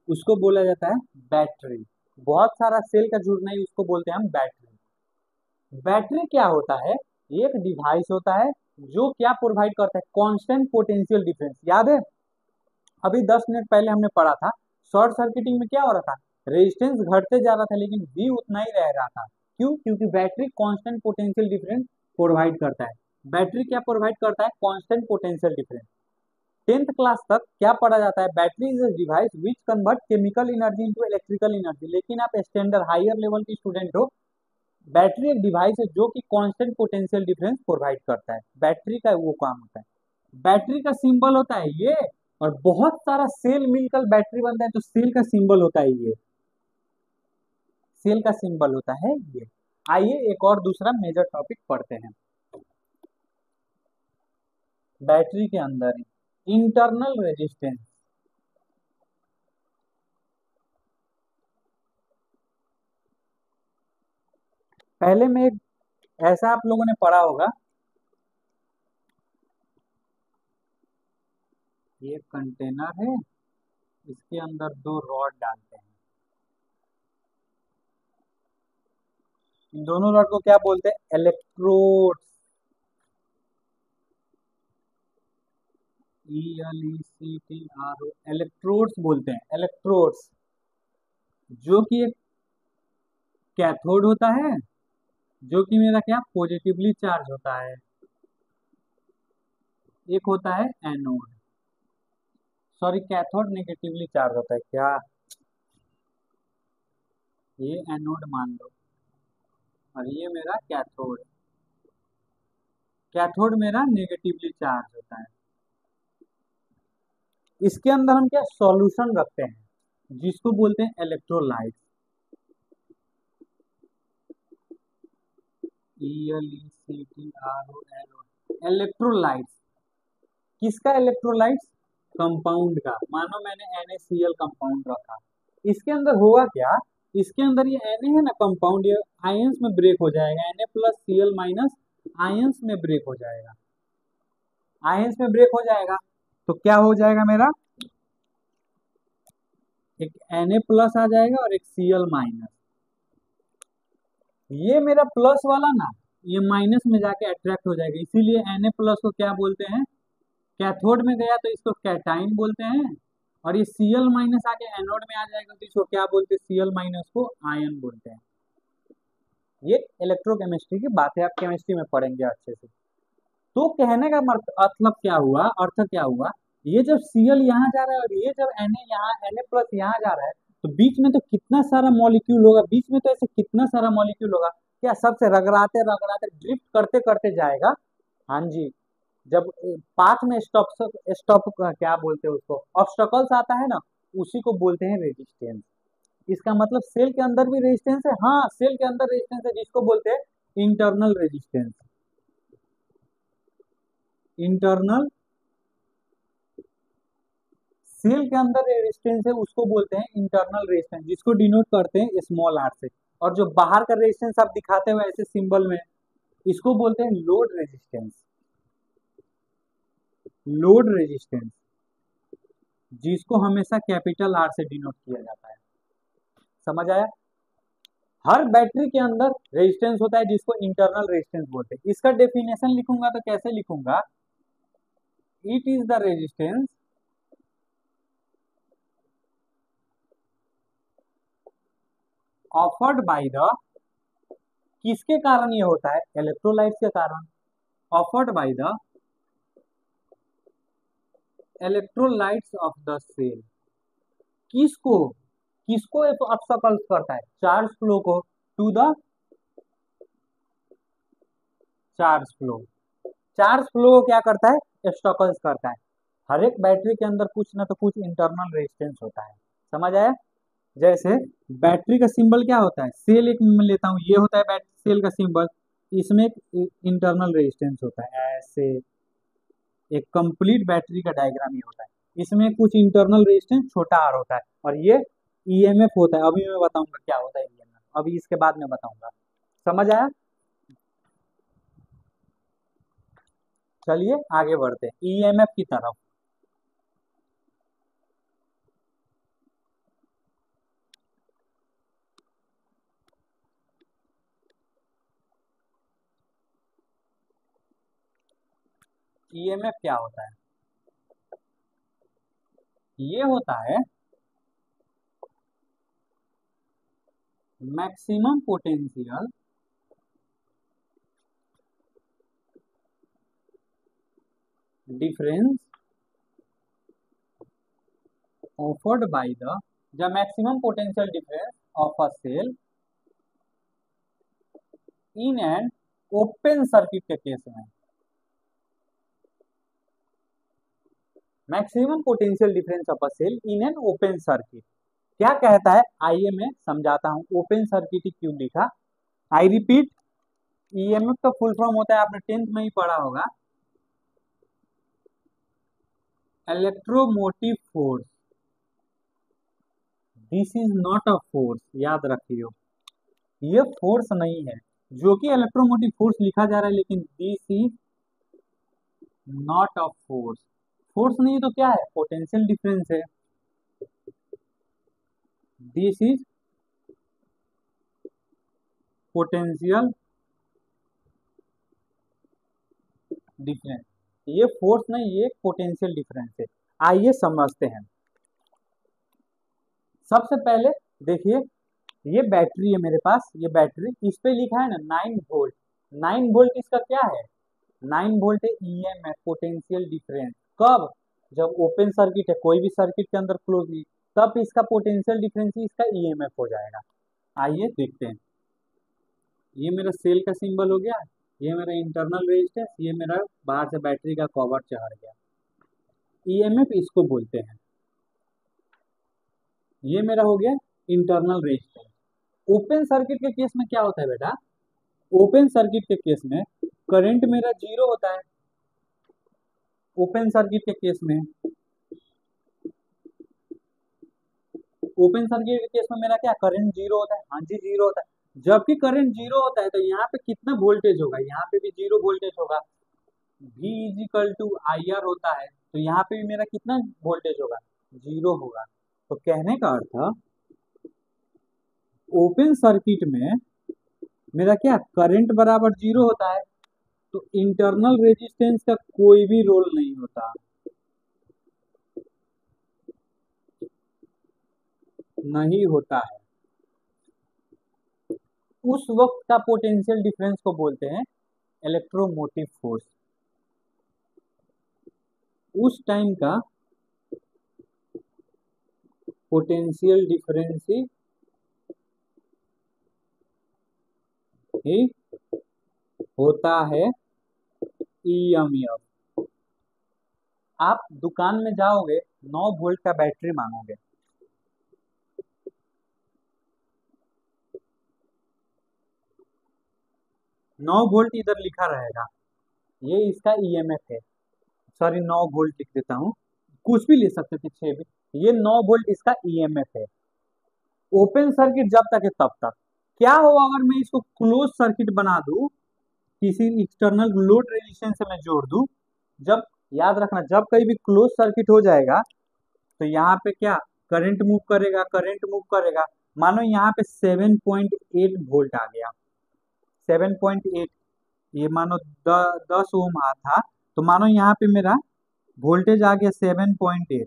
Speaker 1: उसको बोला जाता है बैटरी। बहुत सारा सेल का जुड़ना ही उसको बोलते हैं हम बैटरी। बैटरी क्या होता है? एक डिवाइस होता है जो क्या प्रोवाइड करता है? Constant potential difference. याद है अभी 10 मिनट पहले हमने पढ़ा था शॉर्ट सर्किटिंग में क्या हो रहा था? रेजिस्टेंस घटते जा रहा था लेकिन वी उतना ही रह रहा था। क्यों? क्योंकि battery constant potential difference provide करता है। बैटरी क्या प्रोवाइड करता है? Constant potential difference. 10th class तक क्या पढ़ा जाता है? Battery is a device which convert chemical energy into electrical energy. लेकिन आप स्टैंडर्ड हायर लेवल की स्टूडेंट हो बैटरी एक डिवाइस है जो कि कांस्टेंट पोटेंशियल डिफरेंस प्रोवाइड करता है, बैटरी का वो काम होता है। बैटरी का सिंबल होता है ये, और बहुत सारा सेल मिलकर बैटरी बनता है, तो सेल का सिंबल होता है ये, सेल का सिंबल होता है ये। आइए एक और दूसरा मेजर टॉपिक पढ़ते हैं। बैटरी के अंदर इंटरनल रेजिस्टेंस, पहले में एक ऐसा आप लोगों ने पढ़ा होगा, ये कंटेनर है, इसके अंदर दो रॉड डालते हैं, इन दोनों रॉड को क्या बोलते हैं? इलेक्ट्रोड्स, ELECTRO, इलेक्ट्रोड्स बोलते हैं, इलेक्ट्रोड्स, जो कि एक कैथोड होता है, जो कि मेरा क्या पॉजिटिवली चार्ज होता है, एक होता है anode, sorry cathode negatively charge होता है क्या, ये एनोड मान लो, और ये मेरा कैथोड, कैथोड मेरा नेगेटिवली चार्ज होता है। इसके अंदर हम क्या सॉल्यूशन रखते हैं, जिसको बोलते हैं इलेक्ट्रोलाइट, ELECTRO, इलेक्ट्रोलाइट, किसका इलेक्ट्रोलाइट्स? कंपाउंड का, मानो मैंने NaCl कंपाउंड रखा, इसके अंदर होगा क्या, इसके अंदर ये Na है ना कंपाउंड, ये आयंस में ब्रेक हो जाएगा, Na+Cl माइनस आयंस में ब्रेक हो जाएगा, आयंस में ब्रेक हो जाएगा, तो क्या हो जाएगा मेरा, एक Na+ आ जाएगा और एक Cl माइनस, ये मेरा प्लस वाला ना ये माइनस में जाके अट्रैक्ट हो जाएगा, इसीलिए Na+ को क्या बोलते हैं, कैथोड में गया तो इसको कैटाइन बोलते हैं, और ये Cl माइनस आके एनोड में आ जाएगा तो इसको क्या बोलते हैं, Cl माइनस को आयन बोलते हैं। ये इलेक्ट्रोकेमिस्ट्री की बात है, आप केमिस्ट्री में पढ़ेंगे अच्छे से। तो कहने का मतलब क्या हुआ, अर्थ क्या हुआ, ये जब Cl यहाँ जा रहा है और ये जब Na यहाँ Na+ यहाँ जा रहा है, तो बीच में तो कितना सारा मॉलिक्यूल होगा, बीच में तो ऐसे कितना सारा मॉलिक्यूल होगा, क्या सबसे रगड़ाते रगड़ाते ड्रिफ्ट करते करते जाएगा। हाँ जी, जब पाथ में स्टॉप स्टॉप क्या बोलते हैं उसको, ऑब्स्टकल्स आता है ना, उसी को बोलते हैं रेजिस्टेंस। इसका मतलब सेल के अंदर भी रेजिस्टेंस है, हाँ सेल के अंदर रेजिस्टेंस है, जिसको बोलते हैं इंटरनल रेजिस्टेंस, इंटरनल, सेल के अंदर रेजिस्टेंस है उसको बोलते हैं इंटरनल रेजिस्टेंस, जिसको डिनोट करते हैं स्मॉल आर से, और जो बाहर का रेजिस्टेंस आप दिखाते हुए ऐसे सिंबल में, इसको बोलते हैं लोड रेजिस्टेंस, लोड रेजिस्टेंस, जिसको हमेशा कैपिटल आर से डिनोट किया जाता है। समझ आया? हर बैटरी के अंदर रेजिस्टेंस होता है जिसको इंटरनल रेजिस्टेंस बोलते हैं। इसका डेफिनेशन लिखूंगा तो कैसे लिखूंगा, it is the resistance offered by the, किसके कारण ये होता है, इलेक्ट्रोलाइट के कारण, offered by the electrolytes of the cell, किसको, किसको ऑब्स्टकल्स करता है, चार्ज फ्लो को, to the charge flow, charge flow क्या करता है, ऑब्स्टकल्स करता है। हर एक बैटरी के अंदर कुछ ना तो कुछ इंटरनल रेजिस्टेंस होता है। समझ आया? जैसे बैटरी का सिंबल क्या होता है, सेल एक मैं लेता हूँ, ये होता है बैटरी सेल का सिंबल, इसमें एक इंटरनल रेजिस्टेंस होता है, ऐसे एक कंप्लीट बैटरी का डायग्राम ये होता है, इसमें कुछ इंटरनल रेजिस्टेंस छोटा आर होता है, और ये ईएमएफ होता है, अभी मैं बताऊंगा क्या होता है ईएमएफ, अभी इसके बाद में बताऊंगा। समझ आया? चलिए आगे बढ़ते हैं ईएमएफ की तरफ। ईएमएफ क्या होता है, ये होता है maximum potential difference offered by the, the maximum potential difference of a cell in an open circuit के केस में maximum potential difference of a cell in an open circuit क्या कहता है, आइए मैं समझाता हूं। ओपन सर्किट ही क्यों लिखा, आई रिपीट, ईएमएफ का फुल फॉर्म होता है, आपने 10th में ही पढ़ा होगा, electromotive force. This is not a force, याद रखियो, ये फोर्स नहीं है, जो कि इलेक्ट्रोमोटिव फोर्स लिखा जा रहा है, लेकिन this is not a force. Force नहीं है तो क्या है, पोटेंशियल डिफरेंस है। दिस इज पोटेंशियल डिफरेंस, ये फोर्स नहीं, ये पोटेंशियल डिफरेंस है। आइए समझते हैं। सबसे पहले देखिए, ये बैटरी है मेरे पास, ये बैटरी, इस पे लिखा है ना 9 वोल्ट। 9 वोल्ट इसका क्या है, 9 वोल्ट है ईएमएफ, पोटेंशियल डिफरेंस। कब, जब ओपन सर्किट है, कोई भी सर्किट के अंदर क्लोज नहीं, तब इसका पोटेंशियल डिफरेंस ही इसका ईएमएफ हो जाएगा। आइए देखते हैं, ये मेरा सेल का सिंबल हो गया, ये मेरा इंटरनल रेजिस्टेंस, ये मेरा बाहर से बैटरी का कवर चढ़ गया, ईएमएफ इसको बोलते हैं। ये मेरा हो गया इंटरनल रेजिस्टेंस। ओपन सर्किट के केस में क्या होता है बेटा, ओपन सर्किट के केस में करंट मेरा जीरो होता है। ओपन सर्किट के केस में, ओपन सर्किट के केस में मेरा क्या, करंट जीरो होता है, हाँ जी जीरो होता है। जबकि करंट जीरो होता है तो यहाँ पे कितना वोल्टेज होगा, यहाँ पे भी जीरो वोल्टेज होगा, V is equal to I R होता है, तो यहाँ पे भी मेरा कितना वोल्टेज होगा, जीरो होगा। तो कहने का अर्थ, ओपन सर्किट में मेरा क्या, करंट बराबर जीरो होता है, तो इंटरनल रेजिस्टेंस का कोई भी रोल नहीं होता, नहीं होता है। उस वक्त का पोटेंशियल डिफरेंस को बोलते हैं इलेक्ट्रोमोटिव फोर्स। उस टाइम का पोटेंशियल डिफरेंस ही होता है ईएमएफ। आप दुकान में जाओगे, 9 वोल्ट का बैटरी मांगोगे, 9 वोल्ट इधर लिखा रहेगा, ये इसका ईएमएफ है, सॉरी 9 वोल्ट लिख देता हूँ, कुछ भी ले सकते थे 6 भी, ये 9 वोल्ट इसका ईएमएफ है। ओपन सर्किट जब तक है तब तक। क्या हो अगर मैं इसको क्लोज सर्किट बना दूं, किसी एक्सटर्नल लोड रेजिस्टेंस से मैं जोड़ दूं, जब, याद रखना, जब कहीं भी क्लोज सर्किट हो जाएगा तो यहाँ पे क्या, करंट मूव करेगा, करंट मूव करेगा। मानो यहाँ पे 7.8 वोल्ट आ गया, 7.8, ये मानो 10 ओम आ था, तो मानो यहाँ पे मेरा वोल्टेज आ गया 7.8,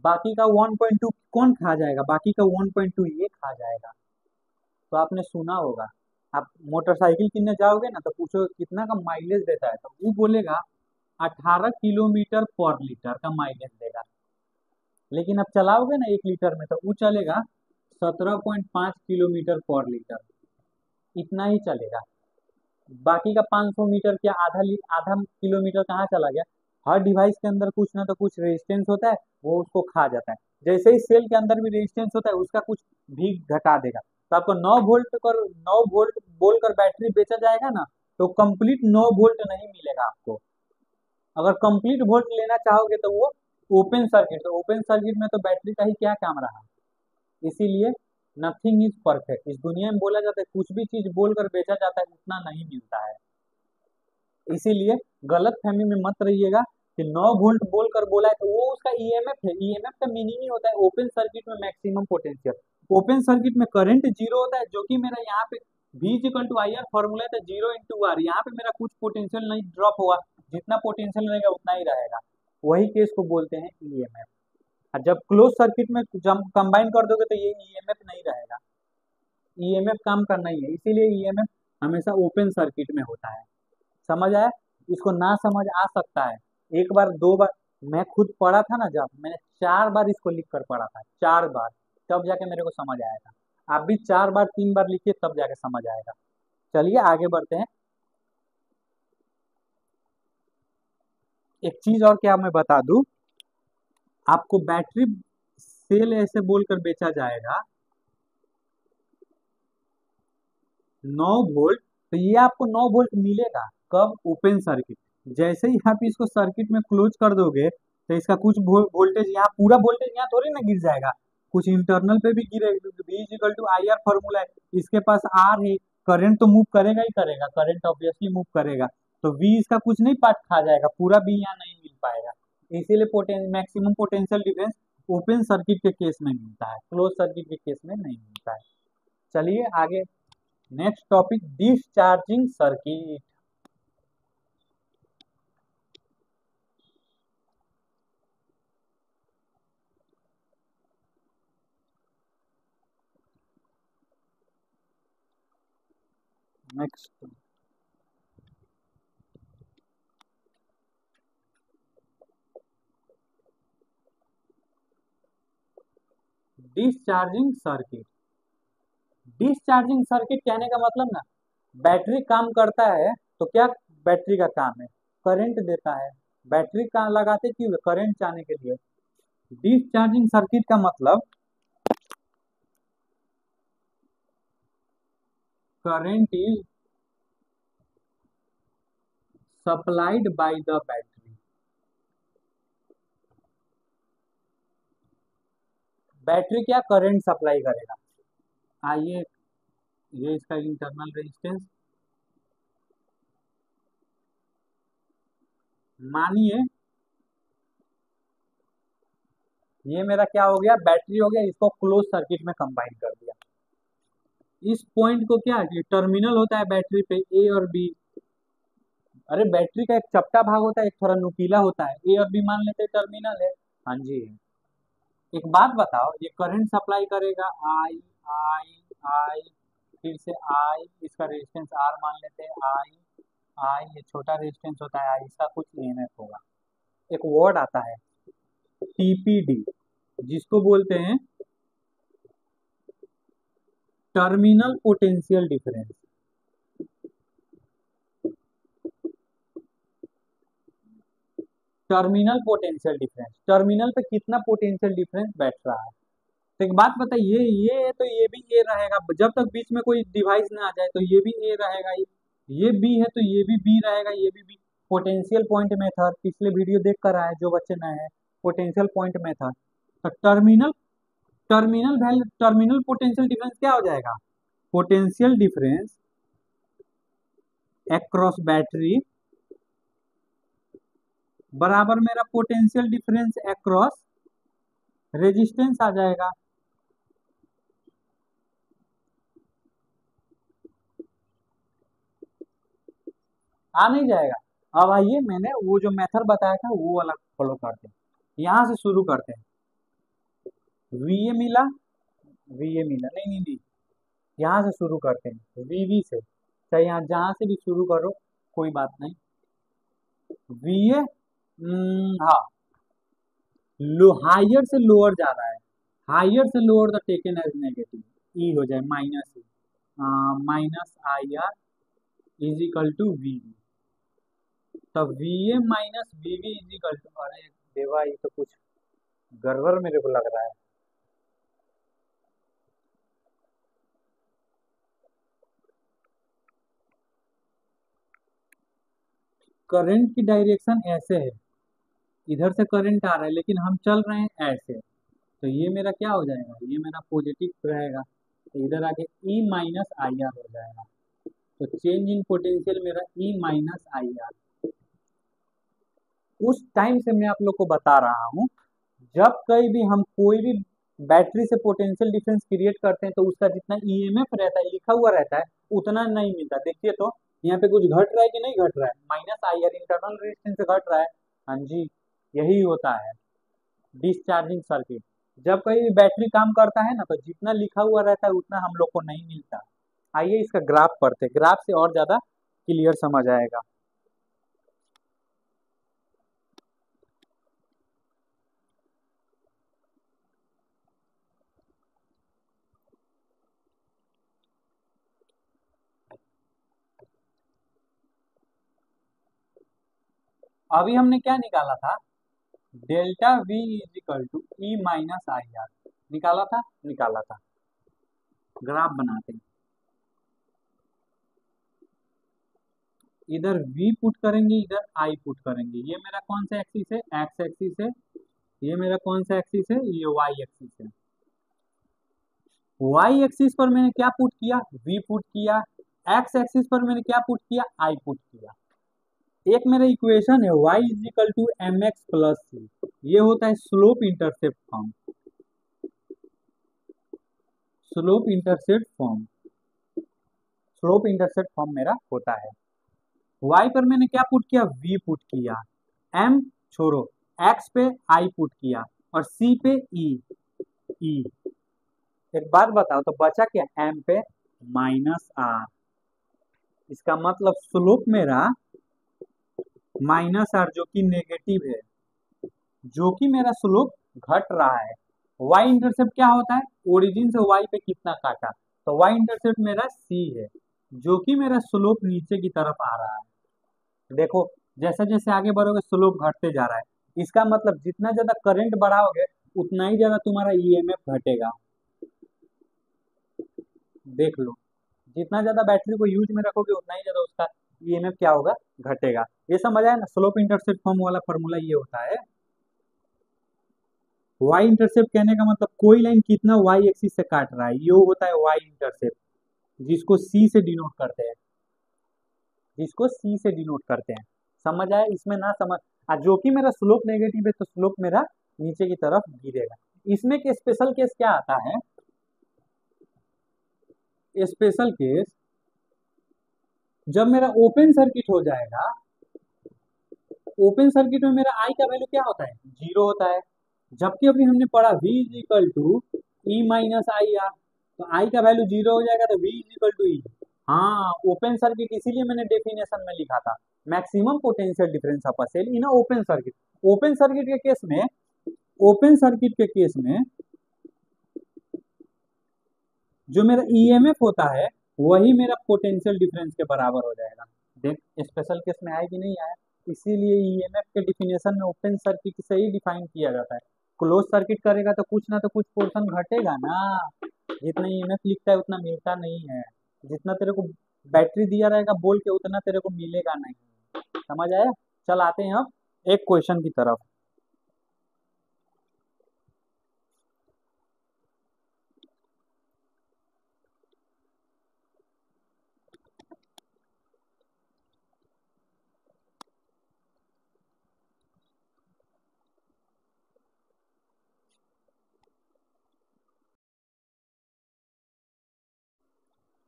Speaker 1: बाकी का 1.2 कौन खा जाएगा, बाकी का 1.2 ये खा जाएगा। तो आपने सुना होगा, आप मोटरसाइकिल किनने जाओगे ना तो पूछो कितना का माइलेज देता है, तो वो बोलेगा 18 किलोमीटर पर लीटर का माइलेज देगा, लेकिन आप चलाओगे ना 1 लीटर में तो वो चलेगा 17.5 किलोमीटर पर लीटर, इतना ही चलेगा। बाकी का 500 मीटर क्या, आधा किलोमीटर कहाँ चला गया। हर डिवाइस के अंदर कुछ ना तो कुछ रेजिस्टेंस होता है, वो उसको खा जाता है। जैसे ही सेल के अंदर भी रेजिस्टेंस होता है, उसका कुछ भी घटा देगा। तो आपको 9 वोल्ट बोलकर बैटरी बेचा जाएगा ना, तो कंप्लीट 9 वोल्ट नहीं मिलेगा आपको। अगर कंप्लीट वोल्ट लेना चाहोगे तो वो ओपन सर्किट, तो ओपन सर्किट में तो बैटरी का ही क्या काम रहा। इसीलिए नथिंग इज परफेक्ट, इस दुनिया में बोला जाता है कुछ भी चीज बोलकर बेचा जाता है, उतना नहीं मिलता है। इसीलिए गलत फहमी में मत रहिएगा कि 9 वोल्ट बोलकर बोला है तो वो उसका ईएमएफ है। ईएमएफ का मीनिंग ही होता है ओपन सर्किट में मैक्सिमम पोटेंशियल। ओपन सर्किट में करंट जीरो होता है, जो कि मेरा यहाँ पे V equal to I R formula था, 0 × R, यहाँ पे मेरा कुछ पोटेंशियल नहीं ड्रॉप हुआ, जितना पोटेंशियल रहेगा उतना ही रहेगा, वही केस को बोलते हैं ईएमएफ। और जब क्लोज सर्किट में जब कंबाइन कर दोगे तो ये ईएमएफ नहीं रहेगा, ईएमएफ काम करना ही है, इसीलिए ईएमएफ हमेशा ओपन सर्किट में होता है। समझ आया, इसको ना समझ आ सकता है, एक बार दो बार, मैं खुद पढ़ा था ना, जब मैंने 4 बार इसको लिख कर पढ़ा था, 4 बार, तब जाके मेरे को समझ आया था। आप भी 4 बार 3 बार लिखिए तब जाके समझ आएगा। चलिए आगे बढ़ते हैं। एक चीज और क्या मैं बता दूं, आपको बैटरी सेल ऐसे बोलकर बेचा जाएगा 9 वोल्ट, तो ये आपको 9 वोल्ट मिलेगा कब? Open circuit. जैसे ही आप इसको सर्किट में क्लोज कर दोगे तो इसका कुछ वोल्टेज यहाँ, पूरा वोल्टेज यहाँ थोड़ी ना गिर जाएगा, कुछ इंटरनल पे भी गिरेगा। V equal to I R formula है, इसके पास आर है, करंट तो मूव करेगा ही करेगा, करंट ऑब्वियसली मूव करेगा, तो V इसका कुछ नहीं पार्ट खा जाएगा, पूरा V यहाँ नहीं मिल पाएगा। इसीलिए maximum potential difference open circuit के केस में मिलता है, क्लोज सर्किट के केस में नहीं मिलता है। चलिए आगे, next topic, discharging circuit. Next, discharging circuit. Discharging circuit कहने का मतलब ना, बैटरी काम करता है तो क्या बैटरी का काम है? करंट देता है। बैटरी का लगाते क्यों? करंट जाने के लिए। डिस्चार्जिंग सर्किट का मतलब current is supplied by the battery. Battery क्या करंट सप्लाई करेगा। आइए, ये इसका इंटरनल रेजिस्टेंस, मानिए ये मेरा क्या हो गया, बैटरी हो गया, इसको क्लोज सर्किट में कंबाइन कर दिया। इस पॉइंट को क्या, ये टर्मिनल होता है बैटरी पे, ए और बी। अरे बैटरी का एक चपटा भाग होता है, एक थोड़ा नुकीला होता है, ए और बी मान लेते हैं टर्मिनल है। हाँ जी। एक बात बताओ, ये करंट सप्लाई करेगा आई, आई, आई, फिर से आई, इसका रेजिस्टेंस आर मान लेते हैं, आई, आई, ये छोटा रेजिस्टेंस होता है आई, इसका कुछ ईएमएफ होगा। एक वर्ड आता है टीपीडी, जिसको बोलते हैं terminal potential difference. Terminal potential difference, terminal पे कितना पोटेंशियल डिफरेंस बैठ रहा है। तो एक बात बताइए, ये तो ये भी ए रहेगा, जब तक बीच में कोई डिवाइस ना आ जाए तो ये भी ए रहेगा, ये बी है तो ये भी बी रहेगा, ये भी बी। पोटेंशियल पॉइंट मेथड पिछले वीडियो देख कर आए जो बच्चे नए हैं, पोटेंशियल पॉइंट मेथड। तो terminal, terminal value, terminal potential difference क्या हो जाएगा? पोटेंशियल डिफरेंस अक्रॉस बैटरी बराबर मेरा पोटेंशियल डिफरेंस अक्रॉस रेजिस्टेंस आ जाएगा। आ नहीं जाएगा? अब आइए, मैंने वो जो मेथड बताया था वो वाला फॉलो करते हैं, यहाँ से शुरू करते हैं। वी ए मिला, वी ए मिला, नहीं नहीं नहीं, यहाँ से शुरू करते हैं, वी से, चाहे यहाँ जहाँ से भी शुरू करो कोई बात नहीं। वी ए, हाँ, लो हायर से लोअर जा रहा है, हायर से lower the taken as negative, E हो जाए minus E, minus I R is equal to V. तब V A minus V V is equal to, अरे देवा ये तो कुछ गड़बड़ मेरे को लग रहा है। करंट की डायरेक्शन ऐसे है, इधर से करंट आ रहा है लेकिन हम चल रहे हैं ऐसे, तो ये मेरा क्या हो जाएगा, ये मेरा पॉजिटिव रहेगा, तो इधर आके ई माइनस आई आर हो जाएगा। तो चेंज इन पोटेंशियल मेरा ई माइनस आई आर। उस टाइम से मैं आप लोग को बता रहा हूँ, जब कहीं भी हम कोई भी बैटरी से पोटेंशियल डिफरेंस क्रिएट करते हैं तो उसका जितना ईएमएफ रहता है, लिखा हुआ रहता है, उतना नहीं मिलता। देखिए तो यहाँ पे कुछ घट रहा है कि नहीं घट रहा है, minus I are internal resistance से घट रहा है। हाँ जी, यही होता है डिस्चार्जिंग सर्किट। जब कहीं बैटरी काम करता है ना, तो जितना लिखा हुआ रहता है उतना हम लोग को नहीं मिलता। आइए इसका ग्राफ पढ़ते हैं, ग्राफ से और ज्यादा क्लियर समझ आएगा। अभी हमने क्या निकाला था, delta V is equal to E minus I R निकाला था। ग्राफ बनाते हैं, इधर v पुट करेंगे, इधर i पुट करेंगे। ये मेरा कौन सा एक्सिस है, x एक्सिस है। ये मेरा कौन सा एक्सिस है, ये y एक्सिस है। y एक्सिस पर मैंने क्या पुट किया, v पुट किया। x एक्सिस पर मैंने क्या पुट किया, i पुट किया। एक मेरा इक्वेशन है y is equal to M X plus C, ये होता है slope intercept form. Slope intercept form मेरा होता है। y पर मैंने क्या पुट किया, v पुट किया। m छोड़ो, x पे i पुट किया और c पे e। एक बात बताओ तो बचा क्या, m पे माइनस r। इसका मतलब स्लोप मेरा माइनस r जो कि नेगेटिव है, जो कि मेरा स्लोप घट रहा है। y इंटरसेप्ट क्या होता है, ओरिजिन से y पे कितना काटा, तो y इंटरसेप्ट मेरा c है, जो कि मेरा स्लोप नीचे की तरफ आ रहा है। देखो जैसे जैसे आगे बढ़ोगे स्लोप घटते जा रहा है। इसका मतलब जितना ज्यादा करंट बढ़ाओगे उतना ही ज्यादा तुम्हारा ईएमएफ घटेगा। देख लो, जितना ज्यादा बैटरी को यूज में रखोगे उतना ही ज्यादा उसका ईएमएफ क्या होगा, घटेगा। ये समझ आया ना, स्लोप इंटरसेप्ट फॉर्म वाला फॉर्मूला ये होता है। वाई इंटरसेप्ट कहने का मतलब कोई लाइन कितना वाई एक्सिस से काट रहा है, ये होता है वाई इंटरसेप्ट, जिसको सी से डिनोट करते हैं, समझ आया। इसमें ना समझ जो कि मेरा स्लोप नेगेटिव है तो स्लोप मेरा नीचे की तरफ गिरेगा। इसमें के स्पेशल केस क्या आता है, स्पेशल केस जब मेरा ओपन सर्किट हो जाएगा, ओपन सर्किट में मेरा आई का वैल्यू क्या होता है, 0 होता है। जबकि अभी हमने पढ़ा v is equal to E minus I R, तो आई का वैल्यू 0 हो जाएगा तो v is equal to E. हाँ, ओपन सर्किट इसीलिए मैंने डेफिनेशन में लिखा था, maximum potential difference of a cell in open circuit. Open circuit के केस में, जो मेरा ईएमएफ होता है वही मेरा पोटेंशियल डिफरेंस के बराबर हो जाएगा। देख स्पेशल केस में आया कि नहीं आया, इसीलिए ईएमएफ के डिफिनेशन में ओपन सर्किट से ही डिफाइन किया जाता है। क्लोज सर्किट करेगा तो कुछ ना कुछ पोर्शन घटेगा ना, जितना ईएमएफ लिखता है उतना मिलता नहीं है। जितना तेरे को बैटरी दिया रहेगा बोल के उतना तेरे को मिलेगा नहीं, समझ आया। चल आते हैं अब एक क्वेश्चन की तरफ।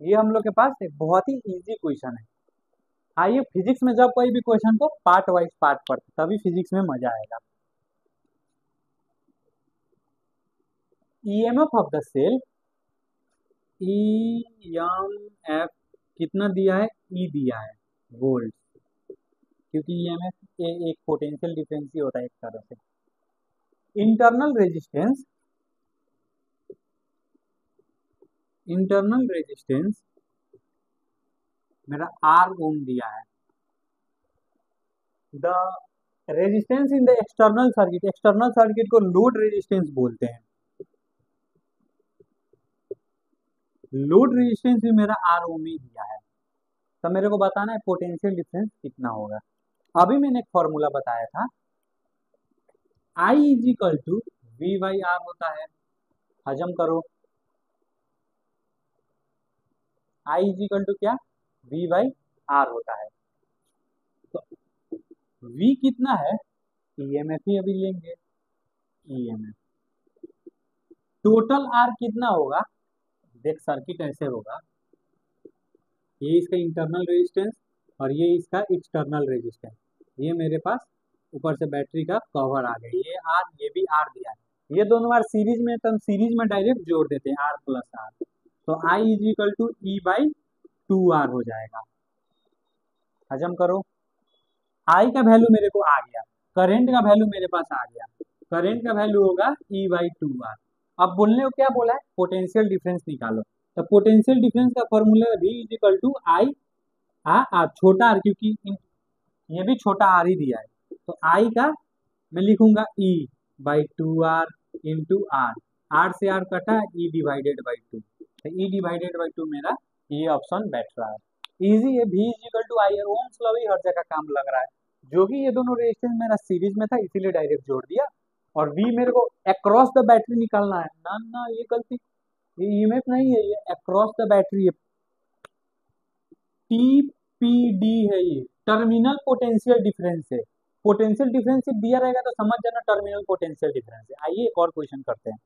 Speaker 1: ये हम लोग के पास एक बहुत ही इजी क्वेश्चन है। आइए फिजिक्स में जब कोई भी क्वेश्चन को पार्ट वाइज पार्ट पढ़ते तभी फिजिक्स में मजा आएगा। EMF of the cell, EMF कितना दिया है, ई दिया है वोल्ट, क्योंकि ईएमएफ एक पोटेंशियल डिफरेंस ही होता है एक तरह से। इंटरनल रेजिस्टेंस मेरा आर ओम दिया है। The resistance in the external circuit को लोड रेजिस्टेंस बोलते हैं। लोड रेजिस्टेंस भी मेरा आर ओम ही दिया है, तो मेरे को बताना है पोटेंशियल डिफरेंस कितना होगा। अभी मैंने एक फॉर्मूला बताया था, I is equal to V by R होता है। हजम करो, I इज इक्वल टू क्या, V बाई आर होता है। तो V कितना है, ईएमएफ ही अभी लेंगे, ईएमएफ टोटल R कितना होगा। देख सर्किट ऐसे होगा, ये इसका इंटरनल रेजिस्टेंस और ये इसका एक्सटर्नल रेजिस्टेंस, ये मेरे पास ऊपर से बैटरी का कवर आ गया, ये आर ये भी आर दिया है। ये दोनों बार सीरीज में, तो हम सीरीज में डायरेक्ट जोड़ देते हैं आर प्लस आर, तो I is equal to E by 2R हो जाएगा। हजम करो, आई का वैल्यू मेरे को आ गया, करंट का वैल्यू मेरे पास आ गया, करंट का वैल्यू होगा ई बाई 2R। अब बोलने को क्या बोला है, पोटेंशियल डिफरेंस निकालो, तो पोटेंशियल डिफरेंस का formula V is equal to I R, छोटा आर, क्योंकि ये भी छोटा आर ही दिया है, तो आई का मैं लिखूंगा E/2R इंटू आर से आर कटा E/2, तो E/2 मेरा ये ऑप्शन बैठ रहा है। इजी है, V is equal to I, Ohm's law भी हर जगह काम लग रहा है। जो कि ये दोनों रेजिस्टेंस मेरा सीरीज में था इसीलिए डायरेक्ट जोड़ दिया, और V मेरे को अक्रॉस द बैटरी निकालना है ना, ना ये गलती, ये ईएमएफ नहीं है, ये अक्रॉस द बैटरी है, टीपीडी है, ये टर्मिनल पोटेंशियल डिफरेंस है। पोटेंशियल डिफरेंस सिर्फ दिया रहेगा तो समझ जाना टर्मिनल पोटेंशियल डिफरेंस है। आइए एक और क्वेश्चन करते हैं।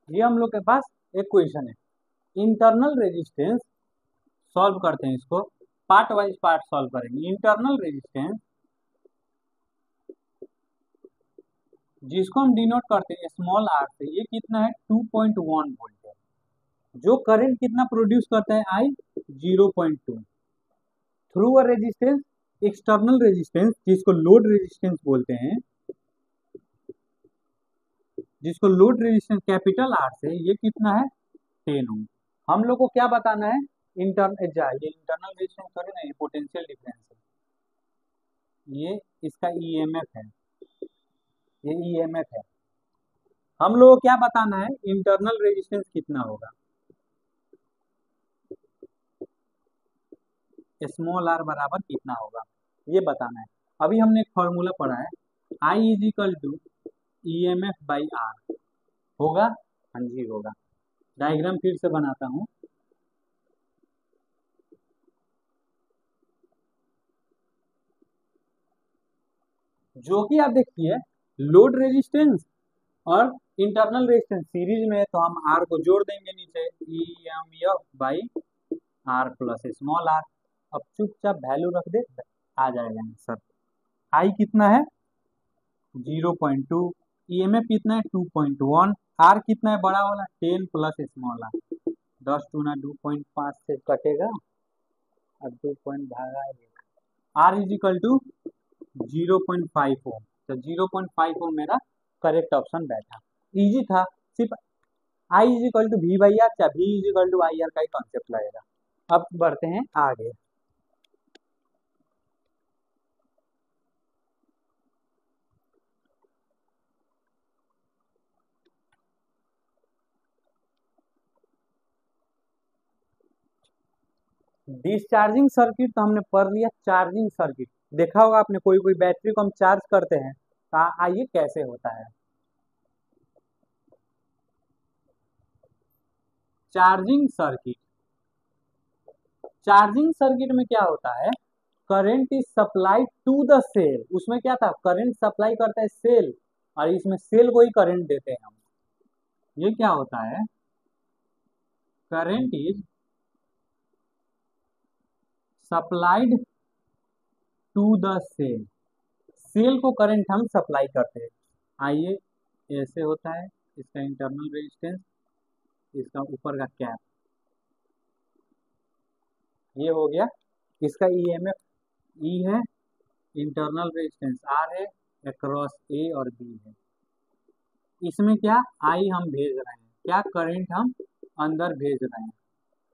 Speaker 1: ये हम लोग के पास एक क्वेश्चन है, इंटरनल रेजिस्टेंस सॉल्व करते हैं, इसको पार्ट वाइज पार्ट सॉल्व करेंगे। इंटरनल रेजिस्टेंस जिसको हम डिनोट करते हैं स्मॉल आर से, ये कितना है 2.1 वोल्ट है। जो करंट कितना प्रोड्यूस करता है आई 0.2 through a resistance, external resistance जिसको लोड रेजिस्टेंस बोलते हैं, जिसको लोड रेजिस्टेंस कैपिटल आर से, ये कितना है 10 ओम। हम लोग को क्या बताना है, ये इंटरनल रेजिस्टेंस थोड़ी ना, ये पोटेंशियल डिफरेंस है, ये इसका ईएमएफ है, ये ईएमएफ है। हम लोग को क्या बताना है, इंटरनल रेजिस्टेंस कितना होगा, स्मॉल आर बराबर कितना होगा, ये बताना है। अभी हमने एक फॉर्मूला पढ़ा है, I is equal to EMF by R, होगा, हाँ जी होगा। डायग्राम फिर से बनाता हूँ, जो कि आप देखिए लोड रेजिस्टेंस और इंटरनल रेजिस्टेंस सीरीज में है, तो हम आर को जोड़ देंगे नीचे, E M F by R plus small R. अब चुपचाप वैल्यू रख दे, आ जाएगा आंसर। आई कितना है 0.2, ईएमएफ कितना है 2.1, आर कितना है बड़ा वाला 10 प्लस स्मॉल आर, 10 दूना 2.5 से कटेगा और 2 पॉइंट भागा, आर इज इक्वल टू 0.5 ओम, तो 0.5 ओम मेरा करेक्ट ऑप्शन बैठा। इजी था, सिर्फ I is equal to V by R, क्या V is equal to I R का ही कॉन्सेप्ट लगेगा। अब बढ़ते हैं आगे। डिस्चार्जिंग सर्किट तो हमने पढ़ लिया, चार्जिंग सर्किट देखा होगा आपने, कोई कोई बैटरी को हम चार्ज करते हैं, तो आइए कैसे होता है। चार्जिंग सर्किट, चार्जिंग सर्किट में क्या होता है, current is supply to the cell, उसमें क्या था करंट सप्लाई करता है सेल, और इसमें सेल को ही करंट देते हैं हम। ये क्या होता है, current is supplied to the cell, cell को करंट हम सप्लाई करते हैं। आइए ऐसे होता है, इसका इंटरनल रेजिस्टेंस, इसका ऊपर का कैप, ये हो गया इसका ईएमएफ, ई है, इंटरनल रेजिस्टेंस आर है, अक्रॉस ए और बी है। इसमें क्या आई हम भेज रहे हैं, क्या करंट हम अंदर भेज रहे हैं,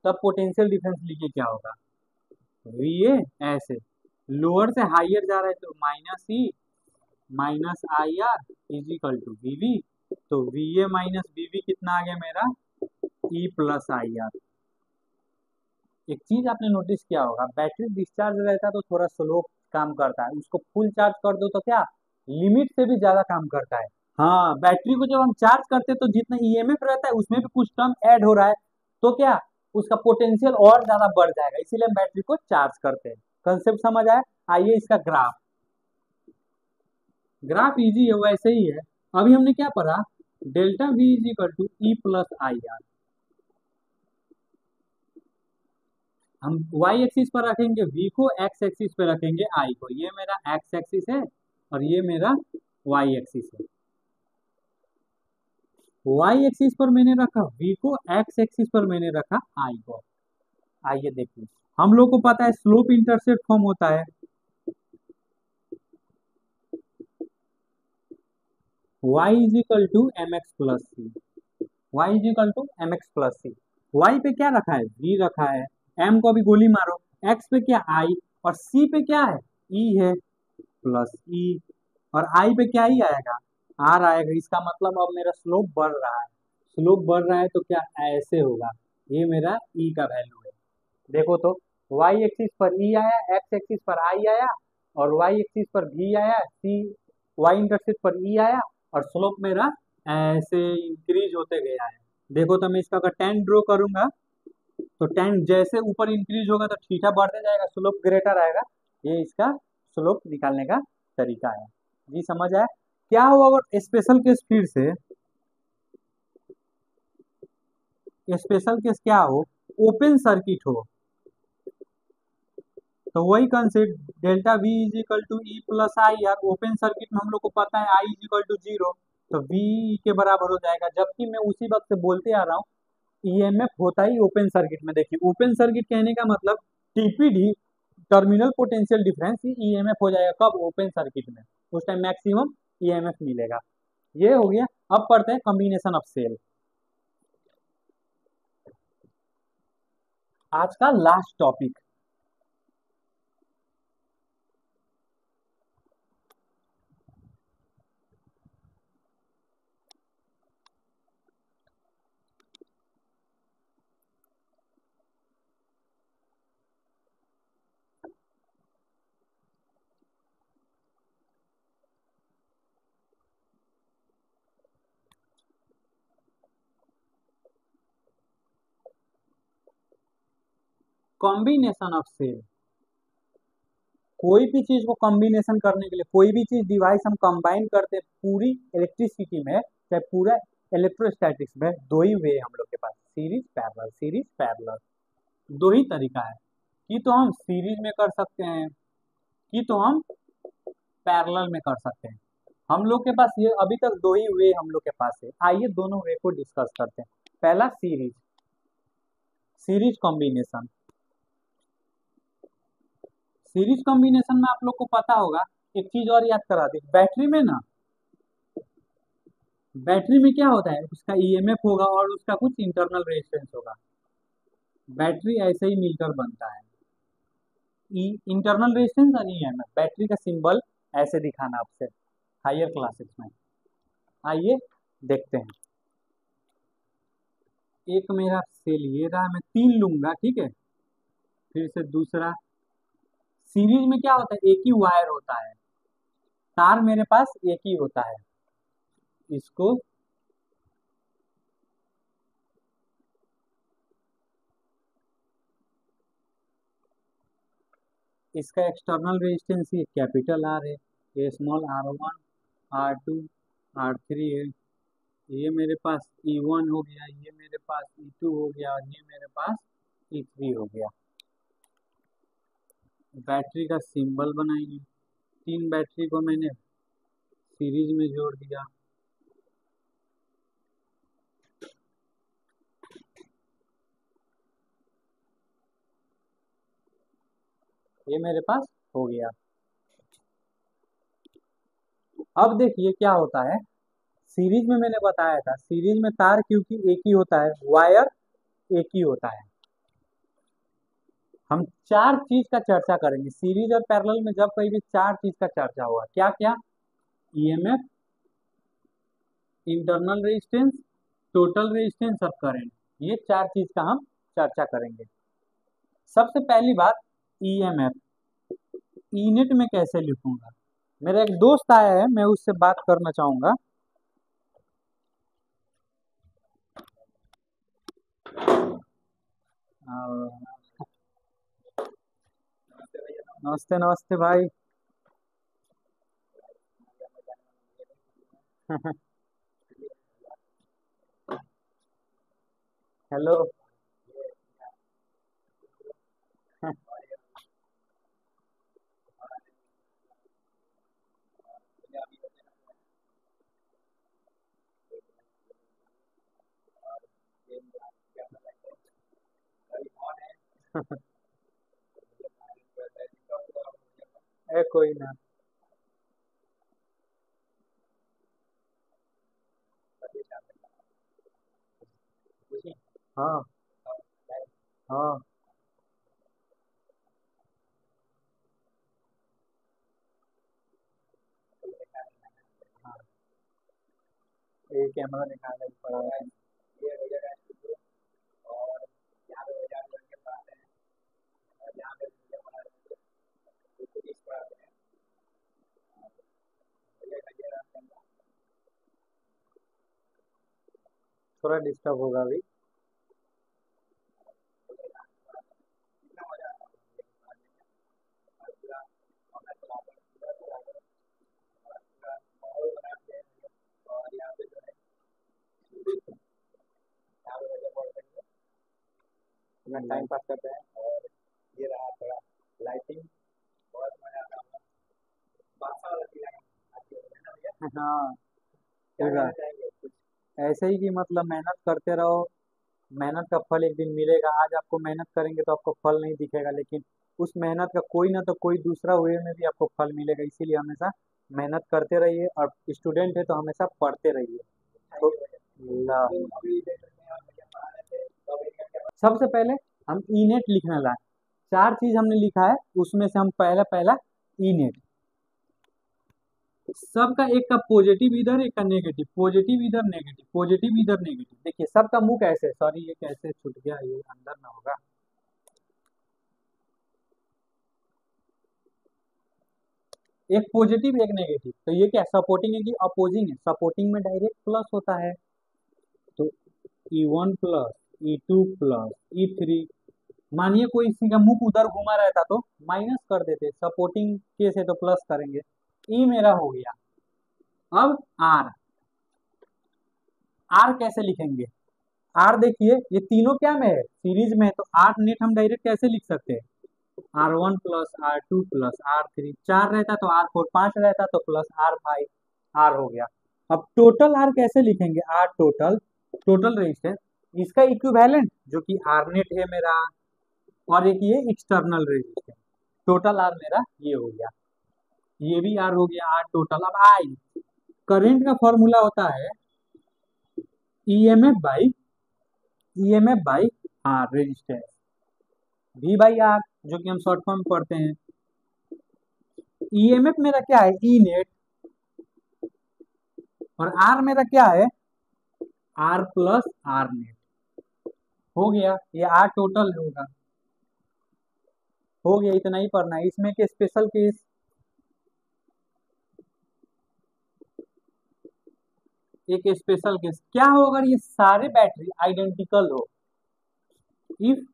Speaker 1: तब पोटेंशियल डिफरेंस लिखिए क्या होगा, वी ए, ऐसे लोअर से हाइयर जा रहा है तो minus E minus I R is equal to V V, तो V A minus V V कितना आ गया मेरा ई प्लस आई आर। एक चीज आपने नोटिस किया होगा, बैटरी डिस्चार्ज रहता है तो थोड़ा स्लो काम करता है, उसको फुल चार्ज कर दो तो क्या लिमिट से भी ज्यादा काम करता है। हाँ, बैटरी को जब हम चार्ज करते हैं तो जितना ईएमएफ रहता है उसमें भी कुछ टर्म ऐड हो रहा है, तो क्या उसका पोटेंशियल और ज्यादा बढ़ जाएगा, इसीलिए हम बैटरी को चार्ज करते हैं। कंसेप्ट समझ आया। आइए इसका ग्राफ, ग्राफ इजी है, वैसे ही है। अभी हमने क्या पढ़ा, delta V is equal to E plus I R, हम वाई एक्सिस पर रखेंगे वी को, एक्स एक्सिस पर रखेंगे आई को, ये मेरा एक्स एक्सिस है और ये मेरा वाई एक्सिस है। वाई एक्सिस पर मैंने रखा वी को, एक्स एक्सिस पर मैंने रखा आई को। आइए देखिए, हम लोग को पता है स्लोप इंटरसेप्ट फॉर्म होता है y is equal to M X plus C. y is equal to M X plus C. y पे क्या रखा है, v रखा है। m को अभी गोली मारो, x पे क्या i, और c पे क्या है, e है, प्लस ई। और आई पे क्या ही आएगा, आर आएगा। इसका मतलब अब मेरा स्लोप बढ़ रहा है। स्लोप बढ़ रहा है तो क्या ऐसे होगा, ये मेरा ई का वैल्यू है। देखो तो, वाई एक्सिस पर ई आया, एक्स एक्सिस पर आई आया, और वाई एक्सिस पर भी आया, सी वाई इंटरसेप्ट पर ई आया, और स्लोप मेरा ऐसे इंक्रीज होते गया है। देखो तो मैं इसका अगर टेन ड्रॉ करूंगा तो टेन जैसे ऊपर इंक्रीज होगा तो थीटा बढ़ते जाएगा, स्लोप ग्रेटर आएगा। ये इसका स्लोप निकालने का तरीका है। जी समझ आया। क्या हो अगर स्पेशल केस, फिर से स्पेशल केस क्या हो, ओपन सर्किट हो, तो वही concept delta V is equal to E plus I. यार ओपन सर्किट में हम लोग को पता है I is equal to zero, तो वी के बराबर हो जाएगा। जबकि मैं उसी वक्त से बोलते आ रहा हूँ ईएमएफ होता ही ओपन सर्किट में। देखिए ओपन सर्किट कहने का मतलब टीपीडी, टर्मिनल पोटेंशियल डिफरेंस, ही ईएमएफ हो जाएगा कब, ओपन सर्किट में। उस टाइम मैक्सिमम ईएमएफ मिलेगा। ये हो गया। अब पढ़ते हैं कॉम्बिनेशन ऑफ सेल, आज का last topic. Combination of cell, कोई भी चीज को कॉम्बिनेशन करने के लिए, कोई भी चीज डिवाइस हम कंबाइन करते हैं पूरी इलेक्ट्रिसिटी में, चाहे पूरा इलेक्ट्रोस्टैटिक्स में, दो ही वे हम लोग के पास, सीरीज पैरेलल, सीरीज पैरेलल, दो ही तरीका है। कि तो हम सीरीज में कर सकते हैं, कि तो हम पैरेलल में कर सकते हैं। हम लोग के पास ये अभी तक दो ही वे हम लोग के पास है। आइए दोनों वे को डिस्कस करते हैं। पहला series, series combination. Series combination में आप लोग को पता होगा, एक चीज और याद करा दी, बैटरी में ना, बैटरी में क्या होता है, उसका ईएमएफ होगा और उसका कुछ इंटरनल रेजिस्टेंस होगा। बैटरी ऐसे ही मिलकर बनता है, इंटरनल रेजिस्टेंस और ईएमएफ। बैटरी का सिंबल ऐसे दिखाना आपसे हायर क्लासेस में। आइए देखते हैं। एक मेरा सेल ये रहा, मैं तीन लूंगा, ठीक है। फिर से दूसरा, सीरीज में क्या होता है, एक ही वायर होता है, तार मेरे पास एक ही होता है। इसको इसका एक्सटर्नल रेजिस्टेंस ये कैपिटल आर है, ये small R one, R two, R three है। ये मेरे पास E1 हो गया, ये मेरे पास E2 हो गया, और ये मेरे पास E3 हो गया। बैटरी का सिंबल बनाइए, तीन बैटरी को मैंने सीरीज में जोड़ दिया। ये मेरे पास हो गया। अब देखिए क्या होता है, सीरीज में मैंने बताया था, सीरीज में तार क्योंकि एक ही होता है, वायर एक ही होता है। हम चार चीज का चर्चा करेंगे सीरीज और पैरेलल में, जब कहीं भी चार चीज का चर्चा हुआ, क्या क्या, EMF, internal resistance, total resistance और करंट, ये चार चीज का हम चर्चा करेंगे। सबसे पहली बात, ईएमएफ, ईनेट में कैसे लिखूंगा। मेरा एक दोस्त आया है, मैं उससे बात करना चाहूंगा। नमस्ते नमस्ते भाई। हेलो। ए कोई ना। हाँ हाँ। हाँ, ये कैमरा निकालना ही पड़ा है। थोड़ा डिस्टर्ब होगा अभी। अपना टाइम पास करते हैं। हाँ, होगा। ऐसे ही कि मतलब मेहनत करते रहो, मेहनत का फल एक दिन मिलेगा। आज आपको मेहनत करेंगे तो आपको फल नहीं दिखेगा, लेकिन उस मेहनत का कोई ना तो कोई दूसरा वे में भी आपको फल मिलेगा। इसीलिए हमेशा मेहनत करते रहिए, और स्टूडेंट है तो हमेशा पढ़ते रहिए। तो ला- सबसे पहले हम ई नेट लिखने लाए। चार चीज हमने लिखा है, उसमें से हम पहला पहला ई नेट। सबका एक का पॉजिटिव इधर, एक का नेगेटिव, पॉजिटिव इधर नेगेटिव, पॉजिटिव इधर नेगेटिव। देखिए सबका मुंह कैसे, सॉरी ये कैसे छूट गया, ये अंदर ना होगा। एक पॉजिटिव एक नेगेटिव, तो ये क्या सपोर्टिंग है कि अपोजिंग है? सपोर्टिंग में डायरेक्ट प्लस होता है, तो E1 plus, E2 plus, E3। मानिए कोई इसी का मुख उधर घुमा रहता तो माइनस कर देते, सपोर्टिंग केस है तो प्लस करेंगे। ई मेरा हो गया। अब आर, आर कैसे लिखेंगे? आर देखिए ये तीनों क्या में है, सीरीज में है, तो आर नेट हम डायरेक्ट कैसे लिख सकते हैं? R1 plus R2 plus R3, चार रहता तो R4, पांच रहता तो प्लस R5, आर हो गया। अब टोटल आर कैसे लिखेंगे? आर टोटल, टोटल रेजिस्टेंस, इसका इक्विवेलेंट जो कि आर नेट है मेरा, और एक ये एक्सटर्नल रेजिस्टेंस। टोटल आर मेरा ये हो गया, ये भी आर हो गया, आर टोटल। अब आई, करंट का फॉर्मूला होता है EMF by, EMF by R resistance, V by R, जो कि हम शॉर्ट फॉर्म पढ़ते हैं। ईएमएफ मेरा क्या है? ई नेट, और आर मेरा क्या है? R plus R net. हो गया, ये आर टोटल होगा। हो गया, इतना ही पढ़ना है। इसमें के स्पेशल केस, एक स्पेशल केस क्या हो अगर ये सारे बैटरी आइडेंटिकल हो? If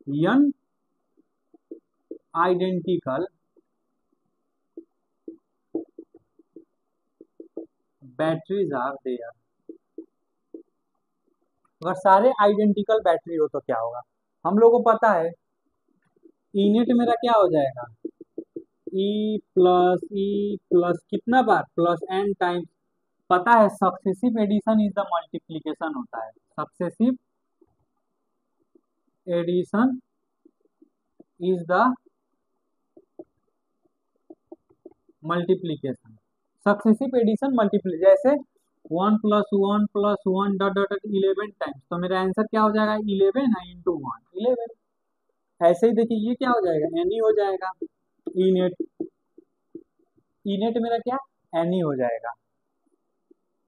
Speaker 1: n identical batteries are there, अगर सारे आइडेंटिकल बैटरी हो तो क्या होगा? हम लोग को पता है ई नेट मेरा क्या हो जाएगा? ई प्लस कितना बार? Plus n times. पता है successive addition is the multiplication होता है, successive addition is the multiplication. Successive addition multiply, जैसे 1 + 1 + 1 डॉट डॉट 11 टाइम्स, तो मेरा आंसर क्या हो जाएगा? 11 है इंटू 1, 11। ऐसे ही देखिए ये क्या हो जाएगा? एन ई हो जाएगा। ई नेट, ई नेट मेरा क्या? एन ई हो जाएगा।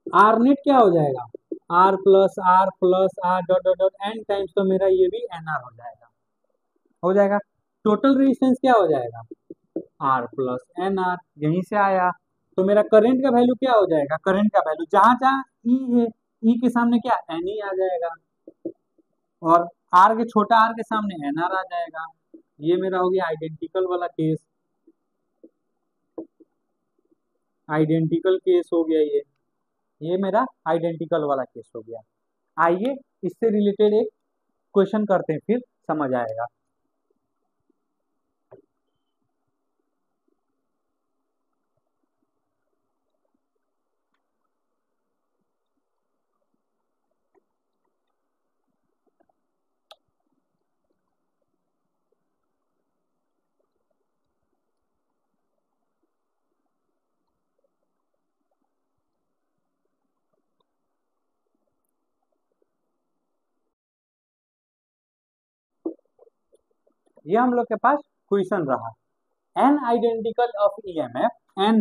Speaker 1: आर नेट क्या हो जाएगा? R + R + R dot dot dot N times, तो मेरा ये भी एन आर हो जाएगा। हो जाएगा। टोटल रेजिस्टेंस क्या हो जाएगा? आर प्लस एन आर, यहीं से आया। तो मेरा करंट का वैल्यू क्या हो जाएगा? करंट का वैल्यू जहां जहां ई है, ई के सामने क्या एन ई आ जाएगा, और आर के, छोटा आर के सामने एन आर आ जाएगा। ये मेरा हो गया आइडेंटिकल वाला केस, आइडेंटिकल केस हो गया ये मेरा आइडेंटिकल वाला केस हो गया। आइए इससे रिलेटेड एक क्वेश्चन करते हैं, फिर समझ आएगा। ये हम लोग के पास क्वेश्चन रहा। N identical of EMF N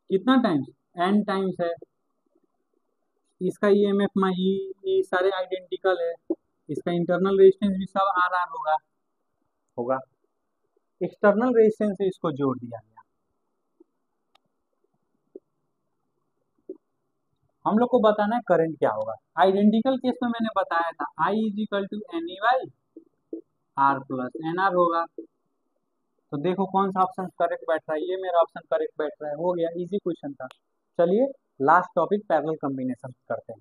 Speaker 1: कितना टाइम्स, एन टाइम्स है। इसका ईएमएफ में ई सारे आइडेंटिकल है, इसका इंटरनल रेजिस्टेंस भी सब आर आर होगा होगा एक्सटर्नल रेजिस्टेंस से इसको जोड़ दिया गया। हम लोग को बताना है करंट क्या होगा। आइडेंटिकल केस में मैंने बताया था I is equal to N E by R plus N R होगा। तो देखो कौन सा ऑप्शन करेक्ट बैठ रहा है, ये मेरा ऑप्शन करेक्ट बैठ रहा है, हो गया, इजी क्वेश्चन था। चलिए लास्ट टॉपिक पैरेलल कॉम्बिनेशन करते हैं।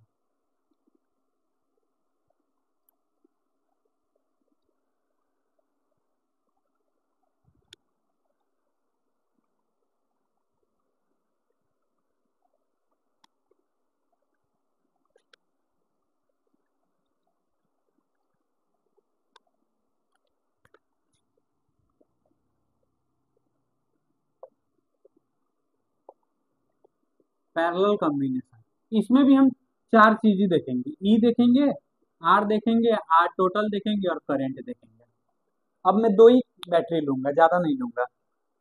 Speaker 1: पैरेलल कॉम्बिनेशन, इसमें भी हम चार चीजें देखेंगे, ई देखेंगे, आर देखेंगे, आर टोटल देखेंगे और करंट देखेंगे। अब मैं दो ही बैटरी लूंगा, ज्यादा नहीं लूंगा।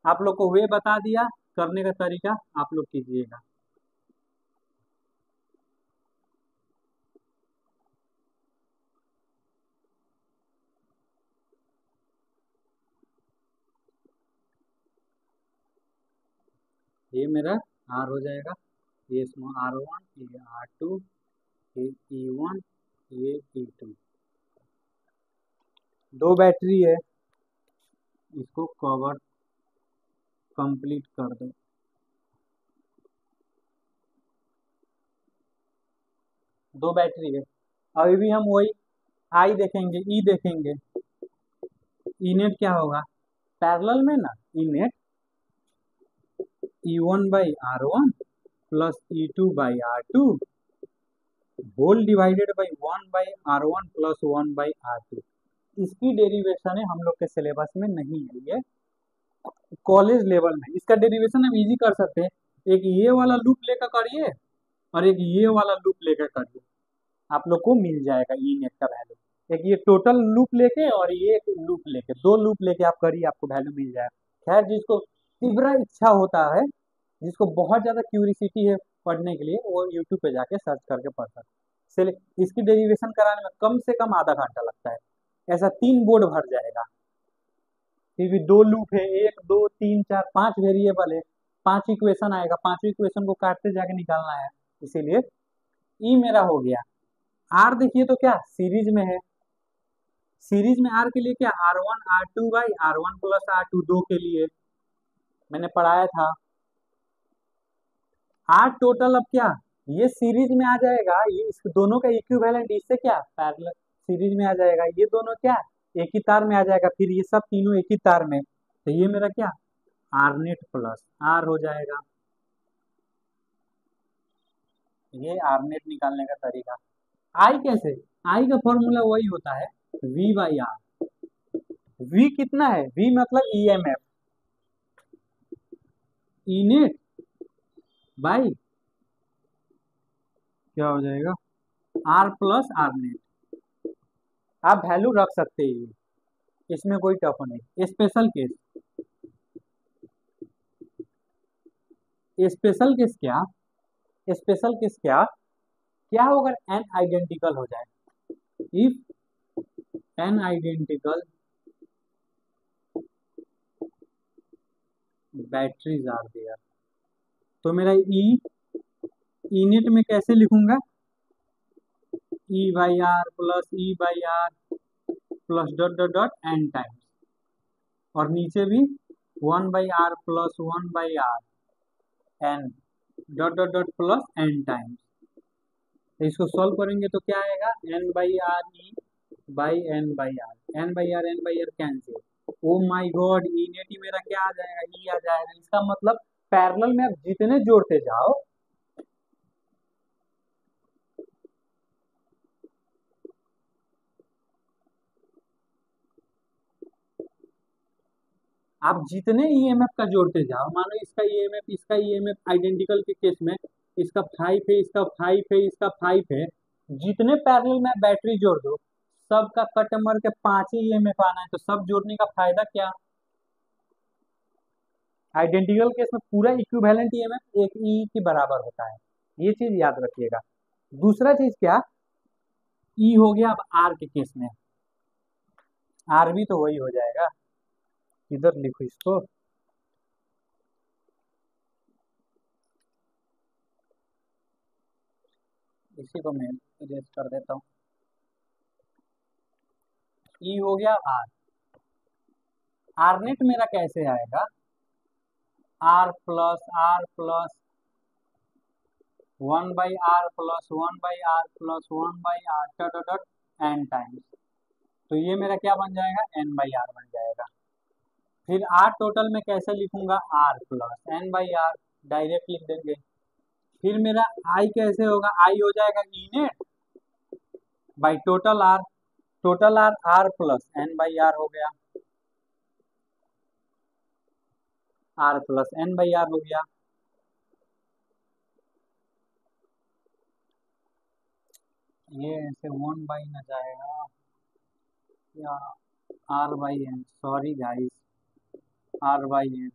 Speaker 1: आप लोग को वे बता दिया, करने का तरीका आप लोग कीजिएगा। ये मेरा आर हो जाएगा, ये स्मॉल आर वन, ये आर टू, ये ई वन, ये ई टू। दो बैटरी है, इसको कवर कंप्लीट कर दो। दो बैटरी है, अभी भी हम वही आई देखेंगे, ई देखेंगे। ई नेट क्या होगा पैरेलल में ना, E net E one by R one plus E two by R two whole divided by one by R one plus one by R two. इसकी डेरिवेशन है हम लोग के सिलेबस में नहीं है, ये कॉलेज लेवल में। इसका डेरिवेशन हम इजी कर सकते हैं, एक ये वाला लूप लेकर करिए और एक ये वाला लूप लेकर करिए, आप लोग को मिल जाएगा ई नेट का वैल्यू। एक ये टोटल लूप लेके और ये एक लूप लेके, दो लूप लेके आप करिए, आपको वैल्यू मिल जाएगा। खैर जिसको तीव्र इच्छा होता है, जिसको बहुत ज्यादा क्यूरियोसिटी है पढ़ने के लिए, वो यूट्यूब पे जाके सर्च करके पढ़ सकते हैं। इसकी डेरिवेशन कराने में कम से कम आधा घंटा लगता है, ऐसा 3 बोर्ड भर जाएगा। फिर भी दो लूप है, एक दो तीन चार पांच वेरिएबल है, पांच इक्वेशन आएगा, पांचों इक्वेशन को काटते जाके निकालना है। इसीलिए ई मेरा हो गया। आर देखिए तो क्या सीरीज में है, सीरीज में आर के लिए क्या R one R two by R one plus R two, दो के लिए मैंने पढ़ाया था। आर टोटल अब क्या ये सीरीज में आ जाएगा, ये इस दोनों का इक्विवेलेंट, इससे क्या पैरेलल सीरीज में आ जाएगा, ये दोनों क्या एक ही तार में आ जाएगा, फिर ये सब तीनों एक ही तार में। तो ये मेरा क्या आर नेट प्लस आर हो जाएगा। ये आर नेट निकालने का तरीका। आई कैसे, आई का फॉर्मूला वही होता है वी बाई आर। वी कितना है, वी मतलब ईएमएफ, ई नेट बाई क्या हो जाएगा आर प्लस आर नेट। आप वैल्यू रख सकते हैं, इसमें कोई टफ नहीं। स्पेशल केस, स्पेशल केस क्या, स्पेशल केस क्या क्या होगा, एन आइडेंटिकल हो जाए। If N identical batteries are there, तो मेरा ई नेट में कैसे लिखूंगा, E by R plus E by R plus dot dot dot N times, और नीचे भी one by R plus one by are N dot dot dot plus n times. तो इसको सॉल्व करेंगे तो क्या आएगा n by r e by n by are, n by r cancel. Oh my God, e net ही मेरा क्या आ जाएगा, ई आ जाएगा। इसका मतलब पैरेलल में आप जितने जोड़ते जाओ, आप जितने ईएमएफ का जोड़ते जाओ, मानो इसका ईएमएफ इसका ईएमएफ आइडेंटिकल के केस में इसका 5 है, इसका 5 है, इसका 5 है। जितने पैरेलल में बैटरी जोड़ दो, सबका कट मर के 5 ही ईएमएफ आना है, तो सब जोड़ने का फायदा क्या? आइडेंटिकल केस में पूरा इक्विवेलेंट ईएमएफ एक ई के बराबर होता है, ये चीज याद रखिएगा। दूसरा चीज क्या, ई हो गया। अब आर के केस में आर भी तो वही हो जाएगा, इधर लिखो इसको। इसी को मैं इरेज कर देता हूँ। ई हो गया आर। आर नेट मेरा कैसे आएगा? R plus 1/r+1/r+1/r dot dot dot N times, तो ये मेरा क्या बन जाएगा? n/r बन जाएगा। फिर आर टोटल में कैसे लिखूंगा? r+n/r डायरेक्ट लिख देंगे। फिर मेरा आई कैसे होगा? आई हो जाएगा e net by total r, total r r+n/r हो गया, r+n/r हो गया। ये ऐसे 1 न जाएगा या r/n, sorry guys, r/n,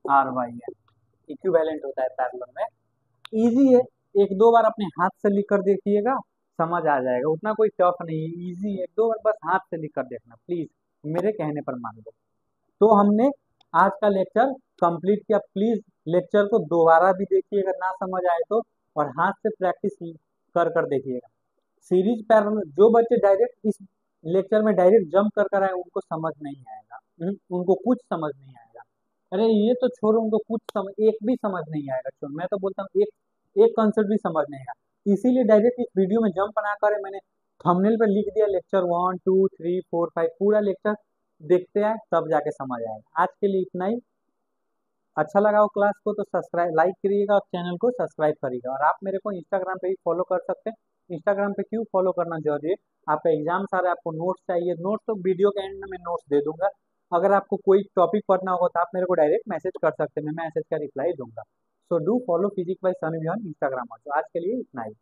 Speaker 1: r/n equivalent होता है पैरेलल में। इजी है, एक दो बार अपने हाथ से लिख कर देखिएगा, समझ आ जाएगा, उतना कोई टफ नहीं है, इजी है, एक दो बार बस हाथ से लिख कर देखना प्लीज, मेरे कहने पर मान लो। तो हमने आज का लेक्चर कंप्लीट किया। प्लीज लेक्चर को दोबारा भी देखिएगा, ना समझ आए तो, और हाथ से प्रैक्टिस कर कर देखिएगा। सीरीज पैरेलल, जो बच्चे डायरेक्ट इस लेक्चर में डायरेक्ट जंप कर कर आए उनको समझ नहीं आएगा, उनको कुछ समझ नहीं आएगा। अरे ये तो छोड़ो, उनको कुछ समझ, एक भी समझ नहीं आएगा। छोड़, मैं तो बोलता हूँ एक एक कंसेप्ट भी समझ नहीं आएगा, इसीलिए डायरेक्ट इस वीडियो में जंप ना करे, मैंने थंबनेल पे लिख दिया लेक्चर 1 2 3 4 5, पूरा लेक्चर देखते हैं तब जाके समझ आएगा। आज के लिए इतना ही। अच्छा लगा हो क्लास को तो सब्सक्राइब, लाइक करिएगा और चैनल को सब्सक्राइब करिएगा। और आप मेरे को इंस्टाग्राम पे भी फॉलो कर सकते हैं। इंस्टाग्राम पे क्यों फॉलो करना जरूरी है? आपका एग्जाम सारे, आपको नोट्स चाहिए, नोट्स तो वीडियो के एंड में मैं नोट्स दे दूंगा। अगर आपको कोई टॉपिक पढ़ना होगा तो आप मेरे को डायरेक्ट मैसेज कर सकते हैं, मैं मैसेज का रिप्लाई दूंगा। So do follow physics by Sunny Vihan Instagram. तो आज के लिए इतना ही।